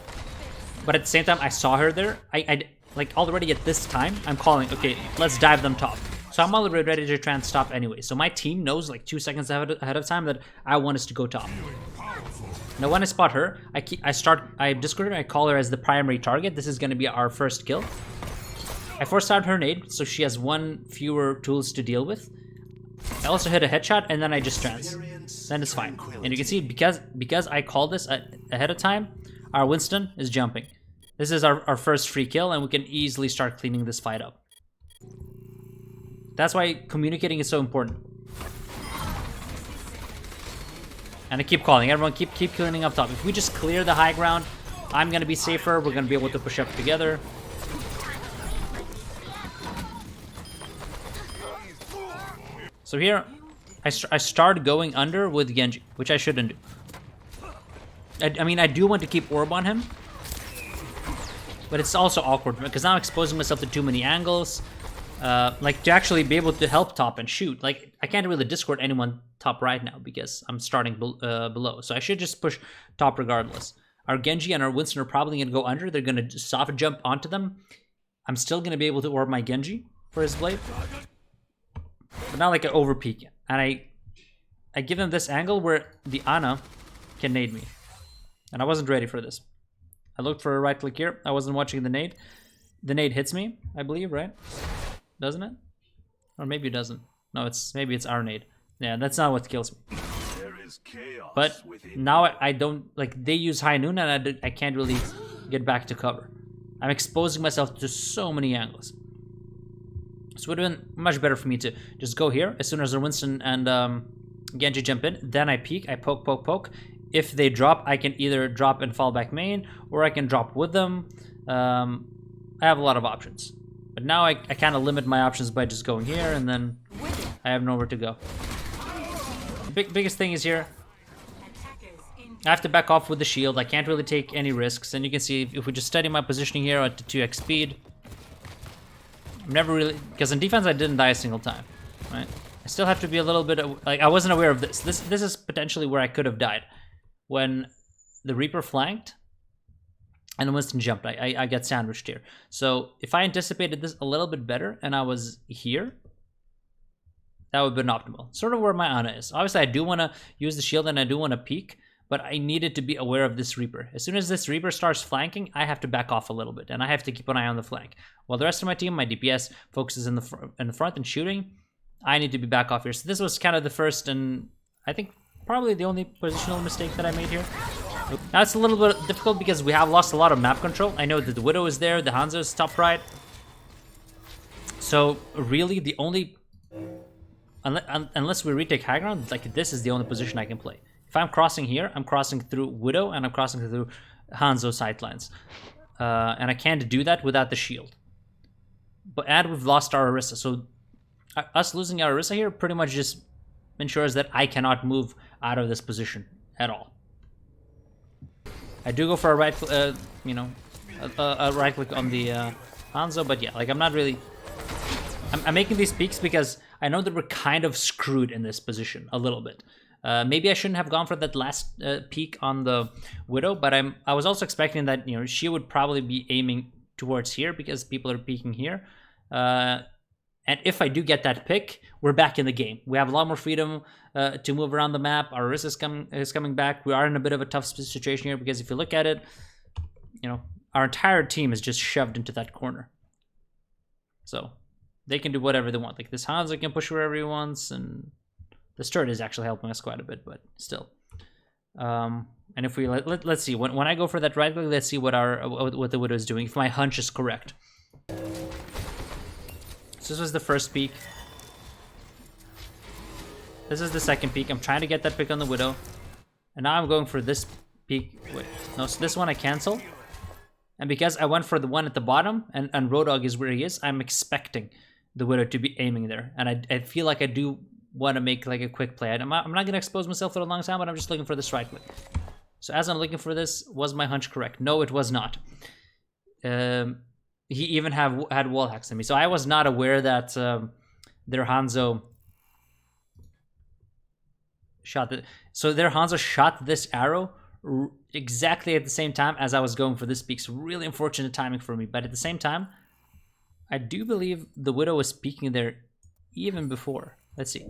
But at the same time, I saw her there. I like already at this time, I'm calling, okay, let's dive them top. So I'm already ready to trance stop anyway. So my team knows like 2 seconds ahead of time that I want us to go top. Now when I spot her, I discord her, I call her as the primary target. This is going to be our first kill. I forced out her nade, so she has one fewer tools to deal with. I also hit a headshot, and then I just trans. Then it's fine. And you can see, because I called this ahead of time, our Winston is jumping. This is our first free kill, and we can easily start cleaning this fight up. That's why communicating is so important. And I keep calling. Everyone keep cleaning up top. If we just clear the high ground, I'm going to be safer. We're going to be able to push up together. So here, I start going under with Genji, which I shouldn't do. I mean, I do want to keep orb on him, but it's also awkward because now I'm exposing myself to too many angles. Like, to actually be able to help top and shoot. Like, I can't really discord anyone top right now because I'm starting below. So I should just push top regardless. Our Genji and our Winston are probably going to go under. They're going to soft jump onto them. I'm still going to be able to orb my Genji for his blade. But not like an over peek. And I give him this angle where the Ana can nade me. And I wasn't ready for this. I looked for a right click here. I wasn't watching the nade. The nade hits me, I believe, right? Doesn't it? Or maybe it doesn't. No, maybe it's our nade. Yeah, that's not what kills me. There is chaos But now I don't, like, they use high noon and I can't really get back to cover. I'm exposing myself to so many angles. So it would have been much better for me to just go here as soon as the Winston and Genji jump in. Then I peek, I poke. If they drop, I can either drop and fall back main, or I can drop with them. I have a lot of options. But now I kind of limit my options by just going here, and then I have nowhere to go. The biggest thing is here, I have to back off with the shield. I can't really take any risks. And you can see if we just study my positioning here at 2x speed, I'm never really, because in defense I didn't die a single time, right? I still have to be a little bit, like, I wasn't aware of this. This is potentially where I could have died. When the Reaper flanked and the Winston jumped, I got sandwiched here. So if I anticipated this a little bit better and I was here, that would have been optimal. Sort of where my Ana is. Obviously, I do want to use the shield and I do want to peek, but I needed to be aware of this Reaper. As soon as this Reaper starts flanking, I have to back off a little bit, and I have to keep an eye on the flank. While the rest of my team, my DPS, focuses in the front and shooting, I need to be back off here. So this was kind of the first and I think probably the only positional mistake that I made here. Now it's a little bit difficult because we have lost a lot of map control. I know that the Widow is there, the Hanzo is top right. So really the only, unless we retake high ground, like, this is the only position I can play. If I'm crossing here, I'm crossing through Widow and I'm crossing through Hanzo sightlines. And I can't do that without the shield. And we've lost our Orisa. So us losing our Orisa here pretty much just ensures that I cannot move out of this position at all. I do go for a right, a right click on the Hanzo, but yeah, like, I'm not really. I'm making these peeks because I know that we're kind of screwed in this position a little bit. Maybe I shouldn't have gone for that last peek on the Widow, but I was also expecting that, you know, she would probably be aiming towards here because people are peeking here. And if I do get that pick, we're back in the game. We have a lot more freedom to move around the map. Our risk is coming back. We are in a bit of a tough situation here because if you look at it, you know, our entire team is just shoved into that corner. So they can do whatever they want. Like, this Hanzo can push wherever he wants, and the Sturt is actually helping us quite a bit, but still. And if we let's see, when I go for that right click, let's see what the Widow is doing. If my hunch is correct. So this was the first peek. This is the second peek. I'm trying to get that pick on the Widow, and now I'm going for this peek. Wait, no, so this one I cancel. And because I went for the one at the bottom, and Roadhog is where he is, I'm expecting the Widow to be aiming there, and I feel like I do want to make like a quick play. I'm not going to expose myself for a long time, but I'm just looking for this right click. So as I'm looking for this, was my hunch correct? No, it was not. He even had wall hacks on me, so I was not aware that their Hanzo shot the. So their Hanzo shot this arrow exactly at the same time as I was going for this peek. So really unfortunate timing for me, but at the same time, I do believe the Widow was peeking there even before. Let's see.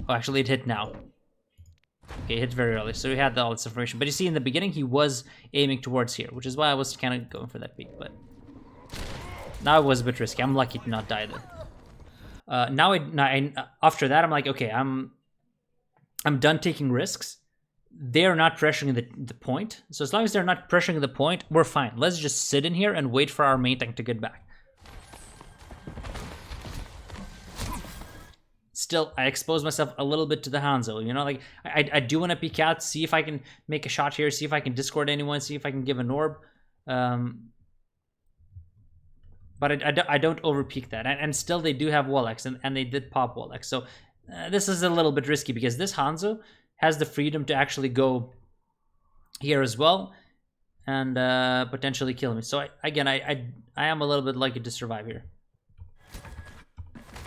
Oh, actually, it hit now. Okay, it hit very early, so we had all this information. But you see, in the beginning, he was aiming towards here, which is why I was kind of going for that peek. But Now it was a bit risky. I'm lucky to not die though. Now after that, I'm like, okay, I'm done taking risks. They're not pressuring the point. So as long as they're not pressuring the point, we're fine. Let's just sit in here and wait for our main tank to get back. Still, I expose myself a little bit to the Hanzo. You know, like, I do want to peek out, see if I can make a shot here, see if I can discord anyone, see if I can give an orb. But I don't over peek that. And still, they do have Wall-X, and they did pop Wall-X. So this is a little bit risky because this Hanzo has the freedom to actually go here as well and potentially kill me. So again, I am a little bit lucky to survive here.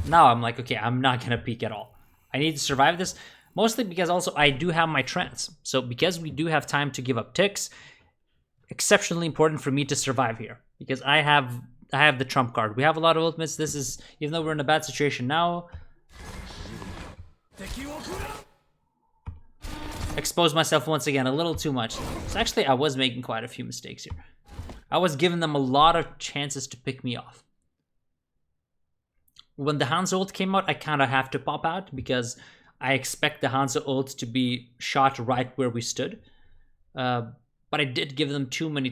Now I'm like, okay, I'm not gonna peek at all. I need to survive this, mostly because also I do have my trance. So because we do have time to give up ticks, exceptionally important for me to survive here because I have the trump card. We have a lot of ultimates. This is, even though we're in a bad situation now, expose myself once again a little too much. So actually I was making quite a few mistakes here. I was giving them a lot of chances to pick me off. When the Hanzo ult came out, I kind of have to pop out because I expect the Hanzo ult to be shot right where we stood. But I did give them too many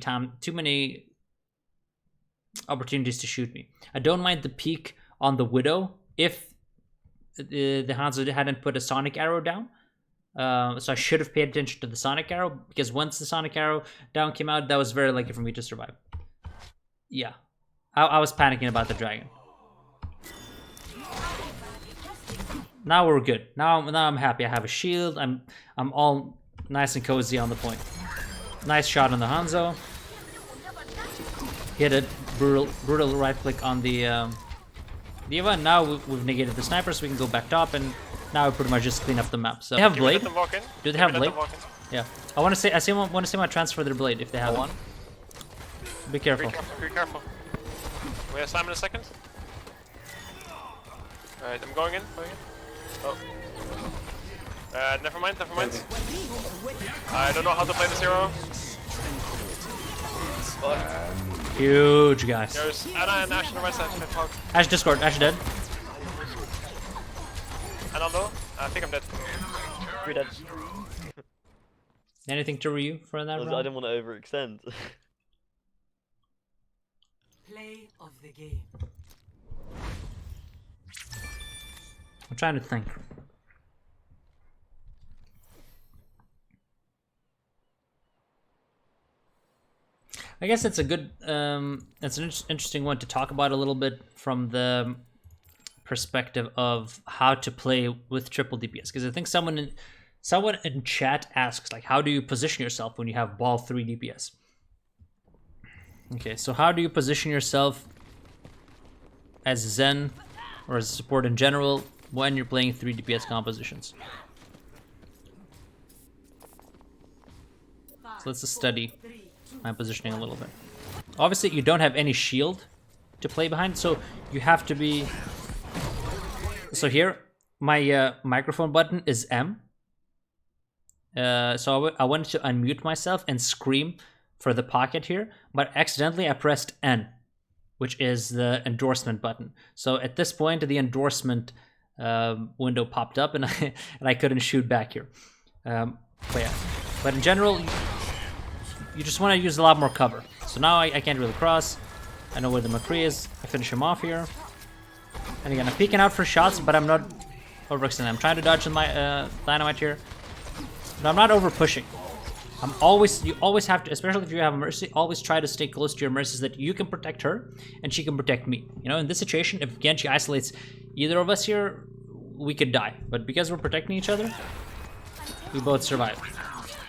opportunities to shoot me. I don't mind the peek on the Widow if the Hanzo hadn't put a Sonic Arrow down. So I should have paid attention to the Sonic Arrow because once the Sonic Arrow down came out, that was very lucky for me to survive. Yeah, I was panicking about the dragon. Now we're good. Now I'm happy. I have a shield. I'm all nice and cozy on the point. Nice shot on the Hanzo. Hit a brutal right click on the Diva. Now we've negated the sniper, so we can go back top, and now we pretty much just clean up the map. So they have blade. Do they have blade? Yeah. I want to say my transfer their blade if they have one. Be careful. Be careful. We have Simon in a second. Alright, I'm going in. Oh. Never mind. I don't know how to play this hero. Huge, guys. There's Anna and Ash on the right side. Ash discord. Ash dead. Anando? I think I'm dead. You're dead. Anything to Ryu for that round? I didn't want to overextend. Play of the game. I'm trying to think. I guess it's a good, it's an interesting one to talk about a little bit from the perspective of how to play with triple DPS. Because I think someone in chat asks, like, how do you position yourself when you have ball 3 DPS? Okay, so how do you position yourself as Zen or as a support in general when you're playing 3 DPS compositions? So let's just study my positioning a little bit. Obviously, you don't have any shield to play behind, so you have to be... So here, my microphone button is M. So I wanted to unmute myself and scream for the pocket here, but accidentally I pressed N, which is the endorsement button. So at this point, the endorsement window popped up, and I couldn't shoot back here. But yeah, but in general, you just want to use a lot more cover. So now I can't really cross. I know where the McCree is. I finish him off here. And again, I'm peeking out for shots, but I'm not overextending. I'm trying to dodge my dynamite here, but I'm not over pushing. You always have to, especially if you have a Mercy, always try to stay close to your Mercy so that you can protect her and she can protect me. You know, in this situation, if Genji isolates either of us here, we could die. But because we're protecting each other, we both survive.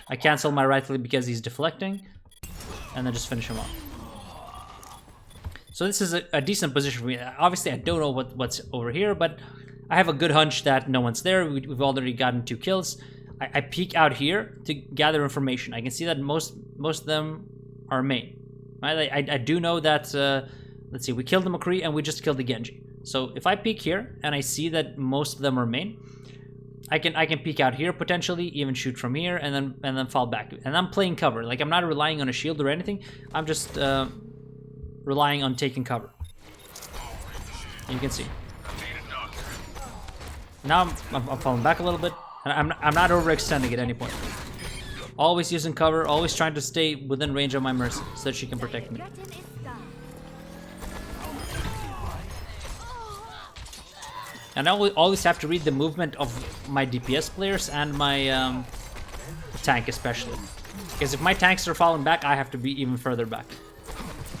I cancel my right click because he's deflecting, and then just finish him off. So this is a decent position for me. Obviously, I don't know what's over here, but I have a good hunch that no one's there. We've already gotten 2 kills. I peek out here to gather information. I can see that most of them are main. Right? I do know that, let's see, we killed the McCree and we just killed the Genji. So if I peek here and I see that most of them are main, I can peek out here potentially, even shoot from here, and then fall back. And I'm playing cover. Like, I'm not relying on a shield or anything. I'm just relying on taking cover. You can see. Now I'm falling back a little bit. And I'm not overextending at any point. Always using cover, always trying to stay within range of my Mercy so that she can protect me. And I always have to read the movement of my DPS players and my tank especially. Because if my tanks are falling back, I have to be even further back.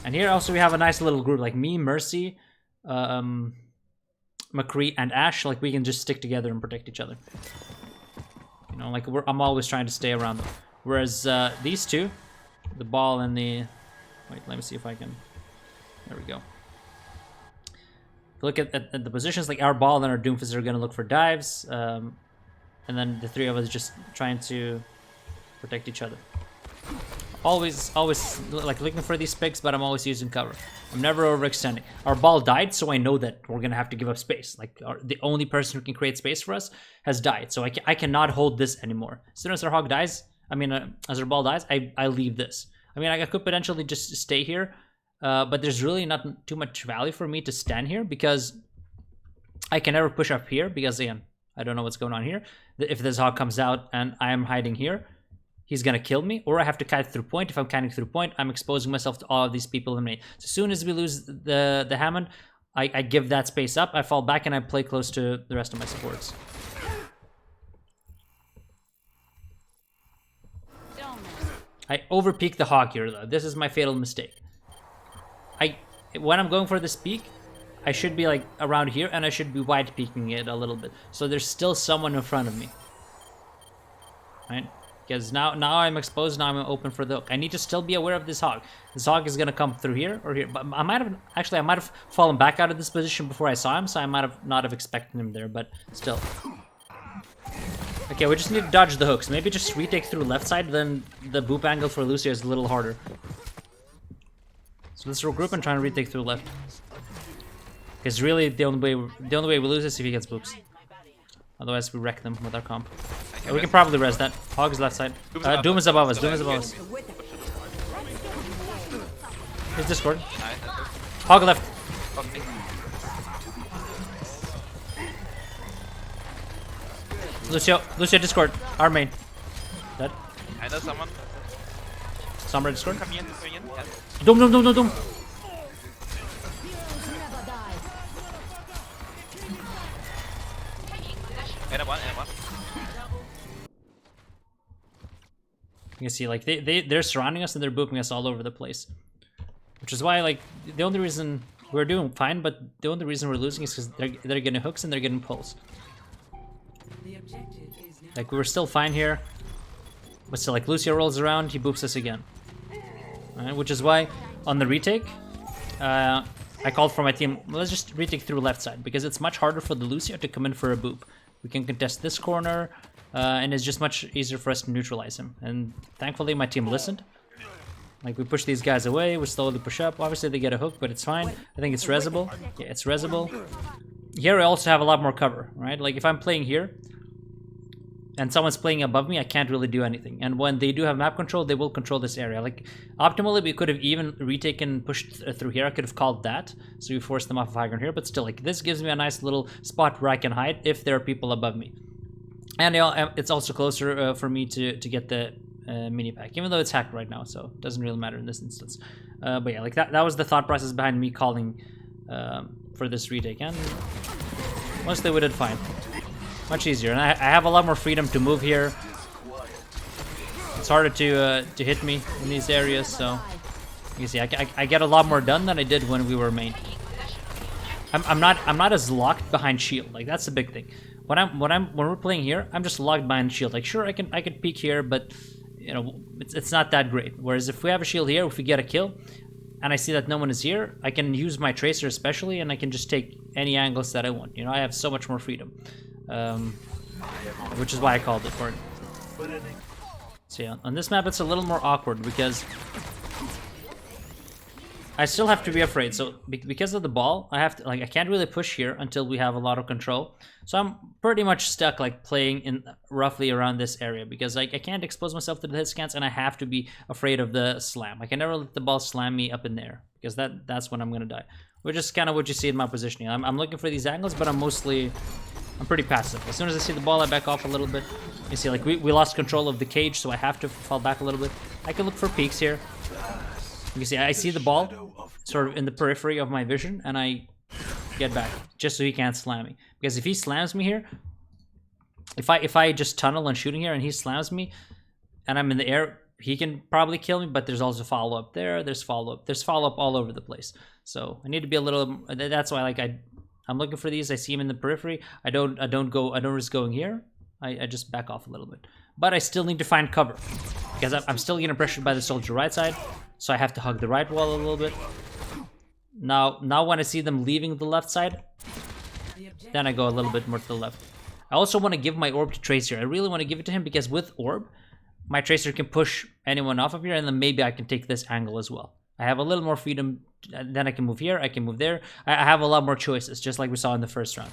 And here also we have a nice little group, like me, Mercy, McCree, and Ashe. Like we can just stick together and protect each other. You know, like I'm always trying to stay around them. Whereas these two, the ball and the... Wait, let me see if I can... There we go. Look at the positions, like our ball and our Doomfist are going to look for dives, and then the three of us just trying to protect each other. Always like looking for these picks, but I'm always using cover. I'm never overextending. Our ball died, so I know that we're going to have to give up space. Like the only person who can create space for us has died, so I cannot hold this anymore. As soon as our hog dies, as our ball dies, I leave this. I mean, I could potentially just stay here. But there's really not too much value for me to stand here because I can never push up here because, again, I don't know what's going on here. If this hog comes out and I am hiding here, he's going to kill me, or I have to kite through point. If I'm kiting through point, I'm exposing myself to all of these people in me. So as soon as we lose the Hammond, I give that space up, I fall back, and I play close to the rest of my supports. I overpeak the hog here, though. This is my fatal mistake. When I'm going for this peak, I should be like around here, and I should be wide peeking it a little bit. So there's still someone in front of me. Right? Because now I'm exposed, now I'm open for the hook. I need to still be aware of this hog. This hog is gonna come through here or here. But I might have fallen back out of this position before I saw him, so I might have not have expected him there, but still. Okay, we just need to dodge the hooks. Maybe just retake through left side, then the boop angle for Lucio is a little harder. So let's regroup and try and retake through left. Because really, the only way we lose is if he gets boops. Otherwise, we wreck them with our comp. We can probably res that. Hog is left side. Doom is above us. Doom is above us. Here's Discord. Hog left. Lucio Discord. Our main. Dead. I know someone. Sombra Discord. Come in. Yes. Doom. One. You can see, like, they're surrounding us and they're booping us all over the place. Which is why, like, the only reason we're doing fine, but the only reason we're losing is because they're getting hooks and they're getting pulls. Like, we were still fine here. But still, like, Lucio rolls around, he boops us again. Right, which is why, on the retake, I called for my team, let's just retake through left side, because it's much harder for the Lucio to come in for a boop. We can contest this corner, and it's just much easier for us to neutralize him. And thankfully, my team listened. Like, we push these guys away, we slowly push up. Obviously, they get a hook, but it's fine. I think it's resable. Yeah, it's resable. Here, I also have a lot more cover, right? Like, if I'm playing here, and someone's playing above me, I can't really do anything. And when they do have map control, they will control this area. Like, optimally, we could have even retaken, pushed through here. I could have called that, so we forced them off of high ground here. But still, like, this gives me a nice little spot where I can hide if there are people above me. And it's also closer for me to get the mini pack, even though it's hacked right now, so it doesn't really matter in this instance. But yeah, like that was the thought process behind me calling for this retake, and mostly we did fine. Much easier, and I have a lot more freedom to move here. It's harder to hit me in these areas, so you can see I get a lot more done than I did when we were main. I'm not as locked behind shield. Like, that's the big thing. When we're playing here, I'm just locked behind shield. Like, sure, I can peek here, but you know, it's not that great. Whereas if we have a shield here, if we get a kill, and I see that no one is here, I can use my tracer especially, and I can just take any angles that I want. You know, I have so much more freedom, which is why I called it for it. So yeah, on this map it's a little more awkward because I still have to be afraid. So because of the ball, I have to, like, I can't really push here until we have a lot of control. So I'm pretty much stuck, like, playing in roughly around this area because, like, I can't expose myself to the hit scans, and I have to be afraid of the slam. I can never let the ball slam me up in there because that's when I'm gonna die. which is kind of what you see in my positioning. I'm looking for these angles, but I'm pretty passive. As soon as I see the ball, I back off a little bit. You see, like, we lost control of the cage, so I have to fall back a little bit. I can look for peaks here. You can see, I see the ball sort of in the periphery of my vision, and I get back, just so he can't slam me. Because if he slams me here, if I just tunnel and shooting here, and he slams me, and I'm in the air, he can probably kill me, but there's also follow-up there, there's follow-up all over the place. So I need to be a little, that's why, like, I'm looking for these. I see him in the periphery. I don't risk going here. I just back off a little bit. But I still need to find cover, because I'm still getting pressured by the soldier right side, so I have to hug the right wall a little bit. Now when I see them leaving the left side, then I go a little bit more to the left. I also want to give my orb to Tracer. I really want to give it to him, because with orb, my Tracer can push anyone off of here, and then maybe I can take this angle as well. I have a little more freedom. Then I can move here, I can move there. I have a lot more choices, just like we saw in the first round.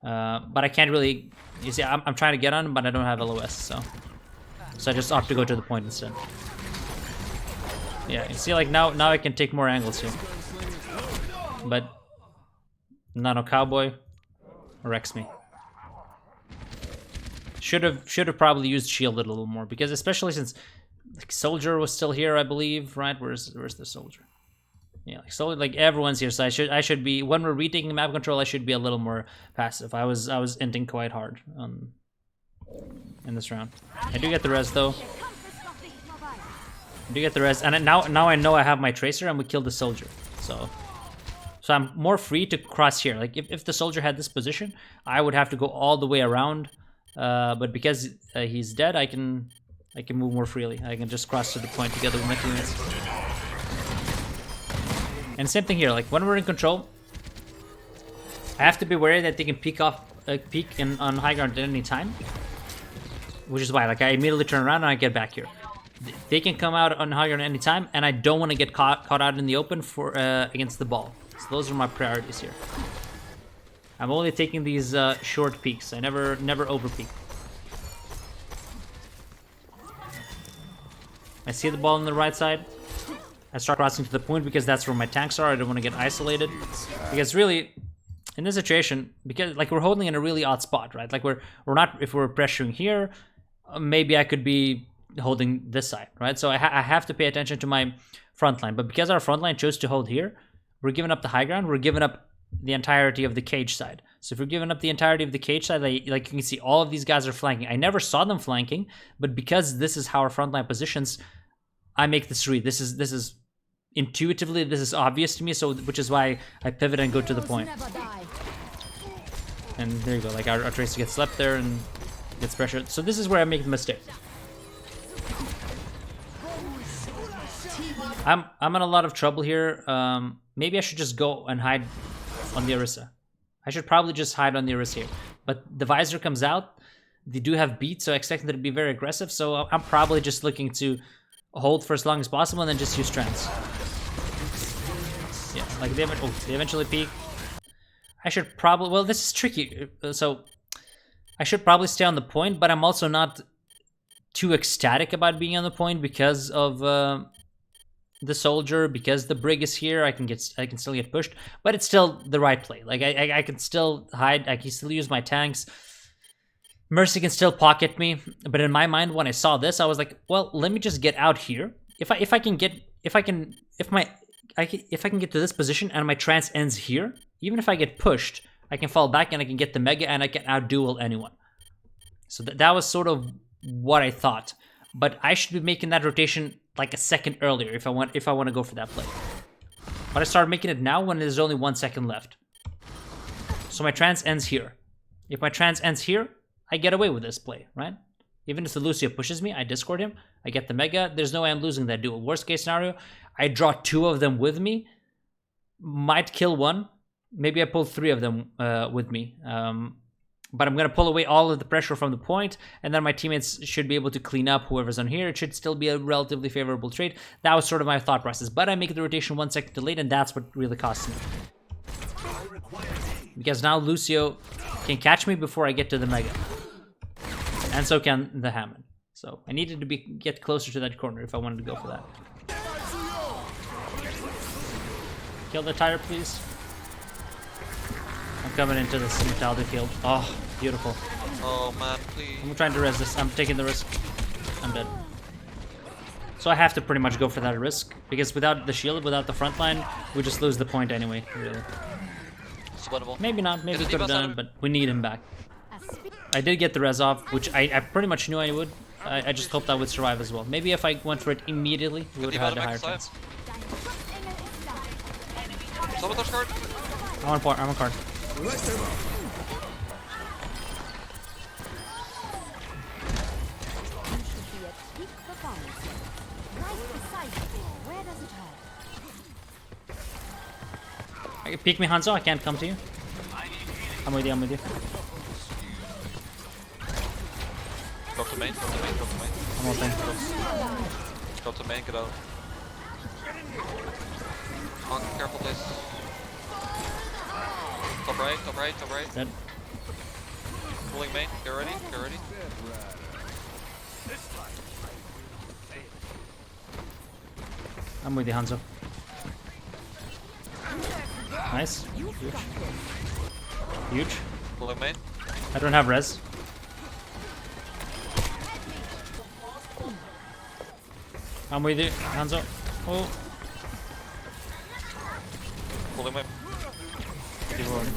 But I can't really, you see, I'm trying to get on, but I don't have LOS, so I just opt to go to the point instead. Yeah, you see, like, now I can take more angles here. But Nano Cowboy wrecks me. Should have probably used shield a little more, because especially since, like, soldier was still here, I believe, right? Where's the soldier? Yeah, so like everyone's here, so I should be, when we're retaking map control, I should be a little more passive. I was inting quite hard in this round. I do get the res though. I do get the res, and now I know I have my Tracer, and we killed the soldier. So I'm more free to cross here. Like, if the soldier had this position, I would have to go all the way around. But because he's dead, I can move more freely. I can just cross to the point together with my teammates. And same thing here, like, when we're in control, I have to be wary that they can peek on high ground at any time. Which is why, like, I immediately turn around and I get back here. They can come out on high ground at any time, and I don't want to get caught out in the open for against the ball. So those are my priorities here. I'm only taking these short peeks. I never over peek. I see the ball on the right side. I start crossing to the point, because that's where my tanks are. I don't want to get isolated. Because really, in this situation, because, like, we're holding in a really odd spot, right? Like, we're not, if we're pressuring here, maybe I could be holding this side, right? So I have to pay attention to my front line. But because our front line chose to hold here, we're giving up the high ground. We're giving up the entirety of the cage side. So if we're giving up the entirety of the cage side, like you can see, all of these guys are flanking. I never saw them flanking, but because this is how our front line positions, I make this read. This is intuitively, this is obvious to me, so which is why I pivot and go to the point. And there you go, like, our Tracer gets slept there and gets pressured. So this is where I make the mistake. I'm in a lot of trouble here. Maybe I should just go and hide on the Orisa. I should probably just hide on the Orisa here. But the visor comes out. They do have beat, so I expect them to be very aggressive. So I'm probably just looking to hold for as long as possible and then just use trance. Yeah, like, they eventually peak. I should probably, well, this is tricky. So I should probably stay on the point, but I'm also not too ecstatic about being on the point because of the soldier, because the brig is here. I can still get pushed, but it's still the right play. Like, I can still hide. I can still use my tanks. Mercy can still pocket me, but in my mind, when I saw this, I was like, well, let me just get out here. If I can get to this position and my trance ends here, even if I get pushed, I can fall back and I can get the mega and I can outduel anyone. So that was sort of what I thought, but I should be making that rotation like a second earlier if I want to go for that play. But I started making it now when there's only 1 second left. So my trance ends here. If my trance ends here, I get away with this play, right? Even if the Lucio pushes me, I discord him, I get the mega, there's no way I'm losing that duel. Worst case scenario, I draw 2 of them with me, might kill 1, maybe I pull 3 of them with me. But I'm going to pull away all of the pressure from the point, and then my teammates should be able to clean up whoever's on here. It should still be a relatively favorable trade. That was sort of my thought process, but I make the rotation 1 second delayed, and that's what really costs me. Because now Lucio can catch me before I get to the mega. And so can the Hammond. So I needed to get closer to that corner if I wanted to go for that. Kill the tire, please. I'm coming into this mentality field. Oh, beautiful. Oh man, please. I'm trying to res this. I'm taking the risk. I'm dead. So I have to pretty much go for that risk, because without the shield, without the front line, we just lose the point anyway, really. Splittable. Maybe not, maybe we Is it could have D-boss done it, out? but we need him back. I did get the res off, which I pretty much knew I would. I just hoped I would survive as well. Maybe if I went for it immediately, we would have had a higher chance. Sabotage card. I'm on card. Peek me, Hanzo. I can't come to you. I'm with you. I'm with you. Drop to main, drop to main, drop to main. I'm ulting. Drop to main, get out. Oh, careful please. Top right, top right, top right. Dead. Pulling main, get ready, get ready. I'm with you, Hanzo. Nice. Huge. Huge. Pulling main. I don't have res. I'm with you, Hanzo. Oh. Pulling main. Keep rolling.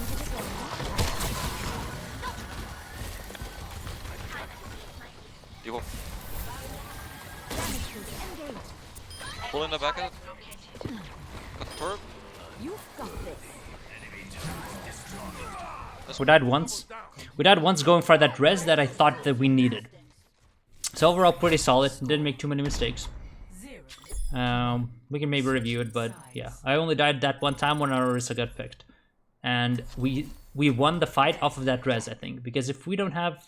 Evil. Pulling the back of it. Got the turret. We died once. We died once going for that res that I thought that we needed. So overall, pretty solid. Didn't make too many mistakes. We can maybe review it, but yeah, I only died that one time when our Orisa got picked, and we won the fight off of that res, I think, because if we don't have,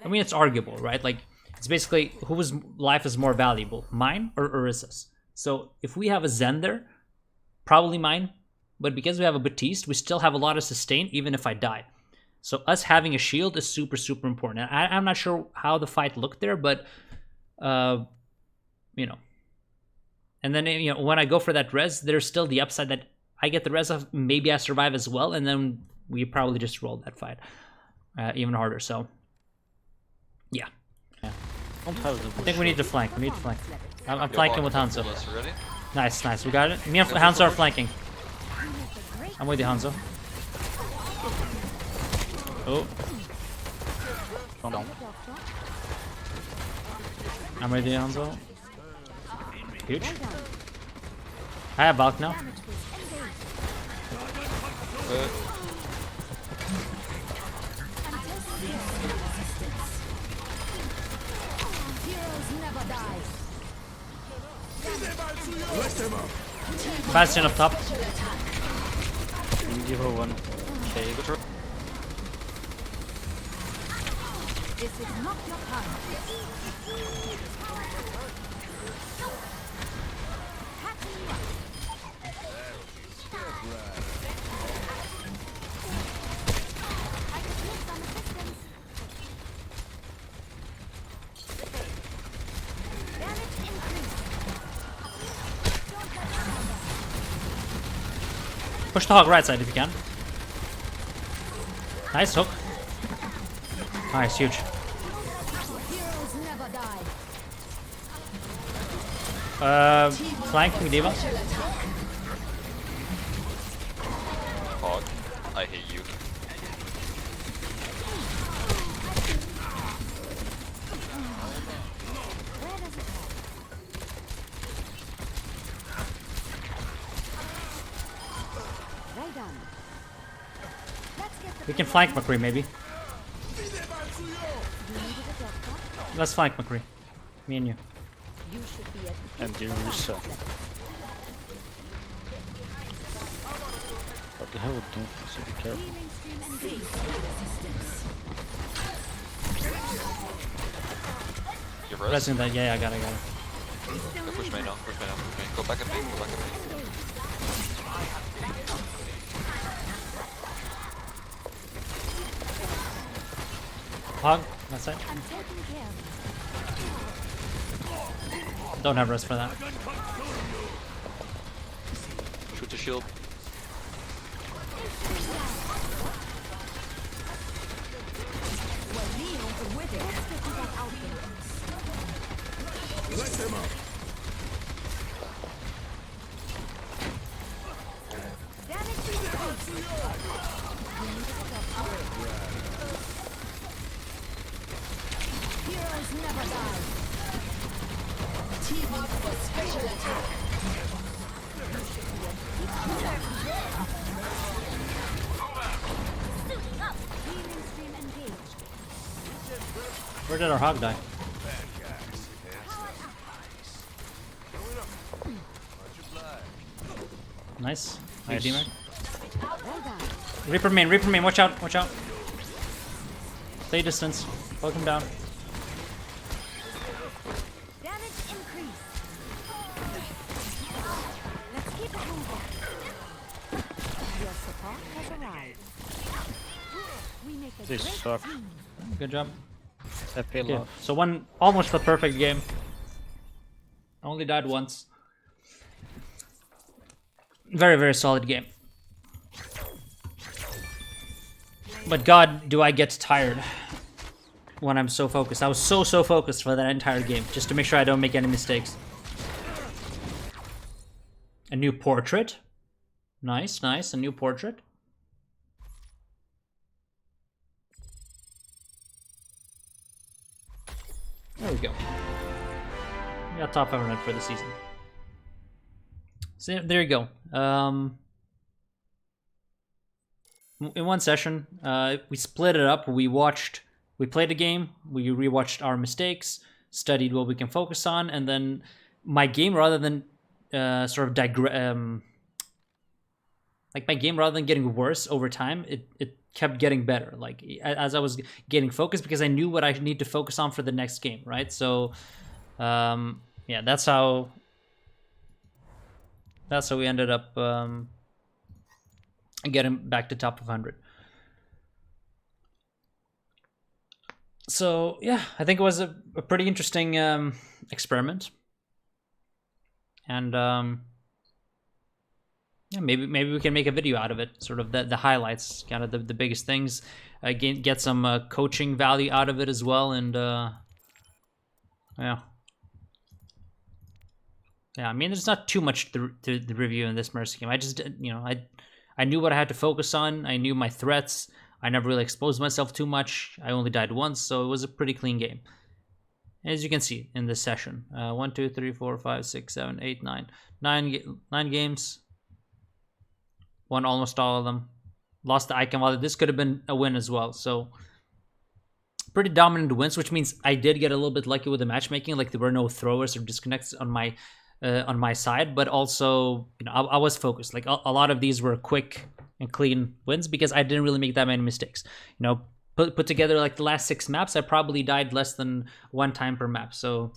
I mean, it's arguable, right? Like, it's basically whose life is more valuable, mine or Orisa's. So if we have a Zen there, probably mine, but because we have a Batiste, we still have a lot of sustain even if I die. So us having a shield is super, super important. And I'm not sure how the fight looked there, but you know. And then, you know, when I go for that res, there's still the upside that I get the res of, maybe I survive as well, and then we probably just rolled that fight even harder. So yeah. Don't have the I think we need to flank. We need to flank. I'm flanking with Hanzo. Ready? Nice, nice. We got it. Me and Hanzo are flanking. I'm with you, Hanzo. Oh. Calm down. I'm with you, Hanzo. Huge. I have Valk now. Bastion up top. Give her one. Okay, good turret. This is not your time. Push the hog right side if you can. Nice hook. Nice, huge. Heroes never die. Flanking D.Va. Hog. I hate you. Right on. Let's get the We can flank McCree maybe. Let's flank McCree. Me and you. you should be at And you Orisa. What the hell, don't so be careful. healing stream engaged. Your res? Resing that, yeah, I got it. Okay, push main now, push main now, push main. Go back at main, go back at main. Hog, that side. I'm taking care of Don't have rest for that. Shoot the shield. Heroes never die. Team up for special attack. Suiting up. Healing stream engaged. Where did our hog die? Nice. Nice. D-Mac. Well done. Reaper main, watch out, watch out. Stay distance. Poke him down. Damage increase. Let's keep it moving. Your support has arrived. We make a This great suck. team. Good job. I feel Okay, love. so almost the perfect game. Only died once. Very, very solid game. But God, do I get tired when I'm so focused. I was so focused for that entire game, just to make sure I don't make any mistakes. A new portrait. Nice, nice, a new portrait. There we go. We got top 500 for the season. So there you go. In one session, we split it up. We played a game, we rewatched our mistakes, studied what we can focus on, and then my game, rather than my game, rather than getting worse over time, it kept getting better. Like as I was getting focused, because I knew what I need to focus on for the next game, right? So, yeah, that's how we ended up getting back to top 500. So yeah, I think it was a pretty interesting experiment, and yeah, maybe we can make a video out of it, sort of the highlights, kind of the biggest things, get some coaching value out of it as well, and yeah. Yeah, I mean, there's not too much to review in this Mercy game. I just, I knew what I had to focus on. I knew my threats. I never really exposed myself too much. I only died once, so it was a pretty clean game. As you can see in this session. 1, 2, 3, 4, 5, 6, 7, 8, 9. 9 games. Won almost all of them. Lost the icon wallet. This could have been a win as well, so pretty dominant wins, which means I did get a little bit lucky with the matchmaking. Like, there were no throwers or disconnects on my side, but also, I was focused. Like, a lot of these were quick and clean wins because I didn't really make that many mistakes. Put together, like, the last 6 maps, I probably died less than 1 time per map. So,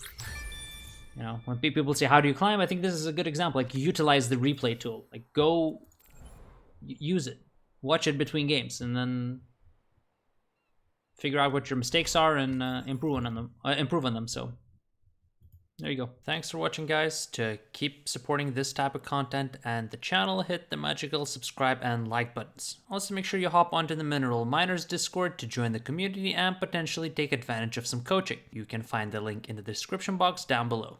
when people say, how do you climb? I think this is a good example. Like, utilize the replay tool. Like, go use it. Watch it between games, and then figure out what your mistakes are and improve on them. So there you go. Thanks for watching, guys. To keep supporting this type of content and the channel, hit the magical subscribe and like buttons. Also, make sure you hop onto the Mineral Miners Discord to join the community and potentially take advantage of some coaching. You can find the link in the description box down below.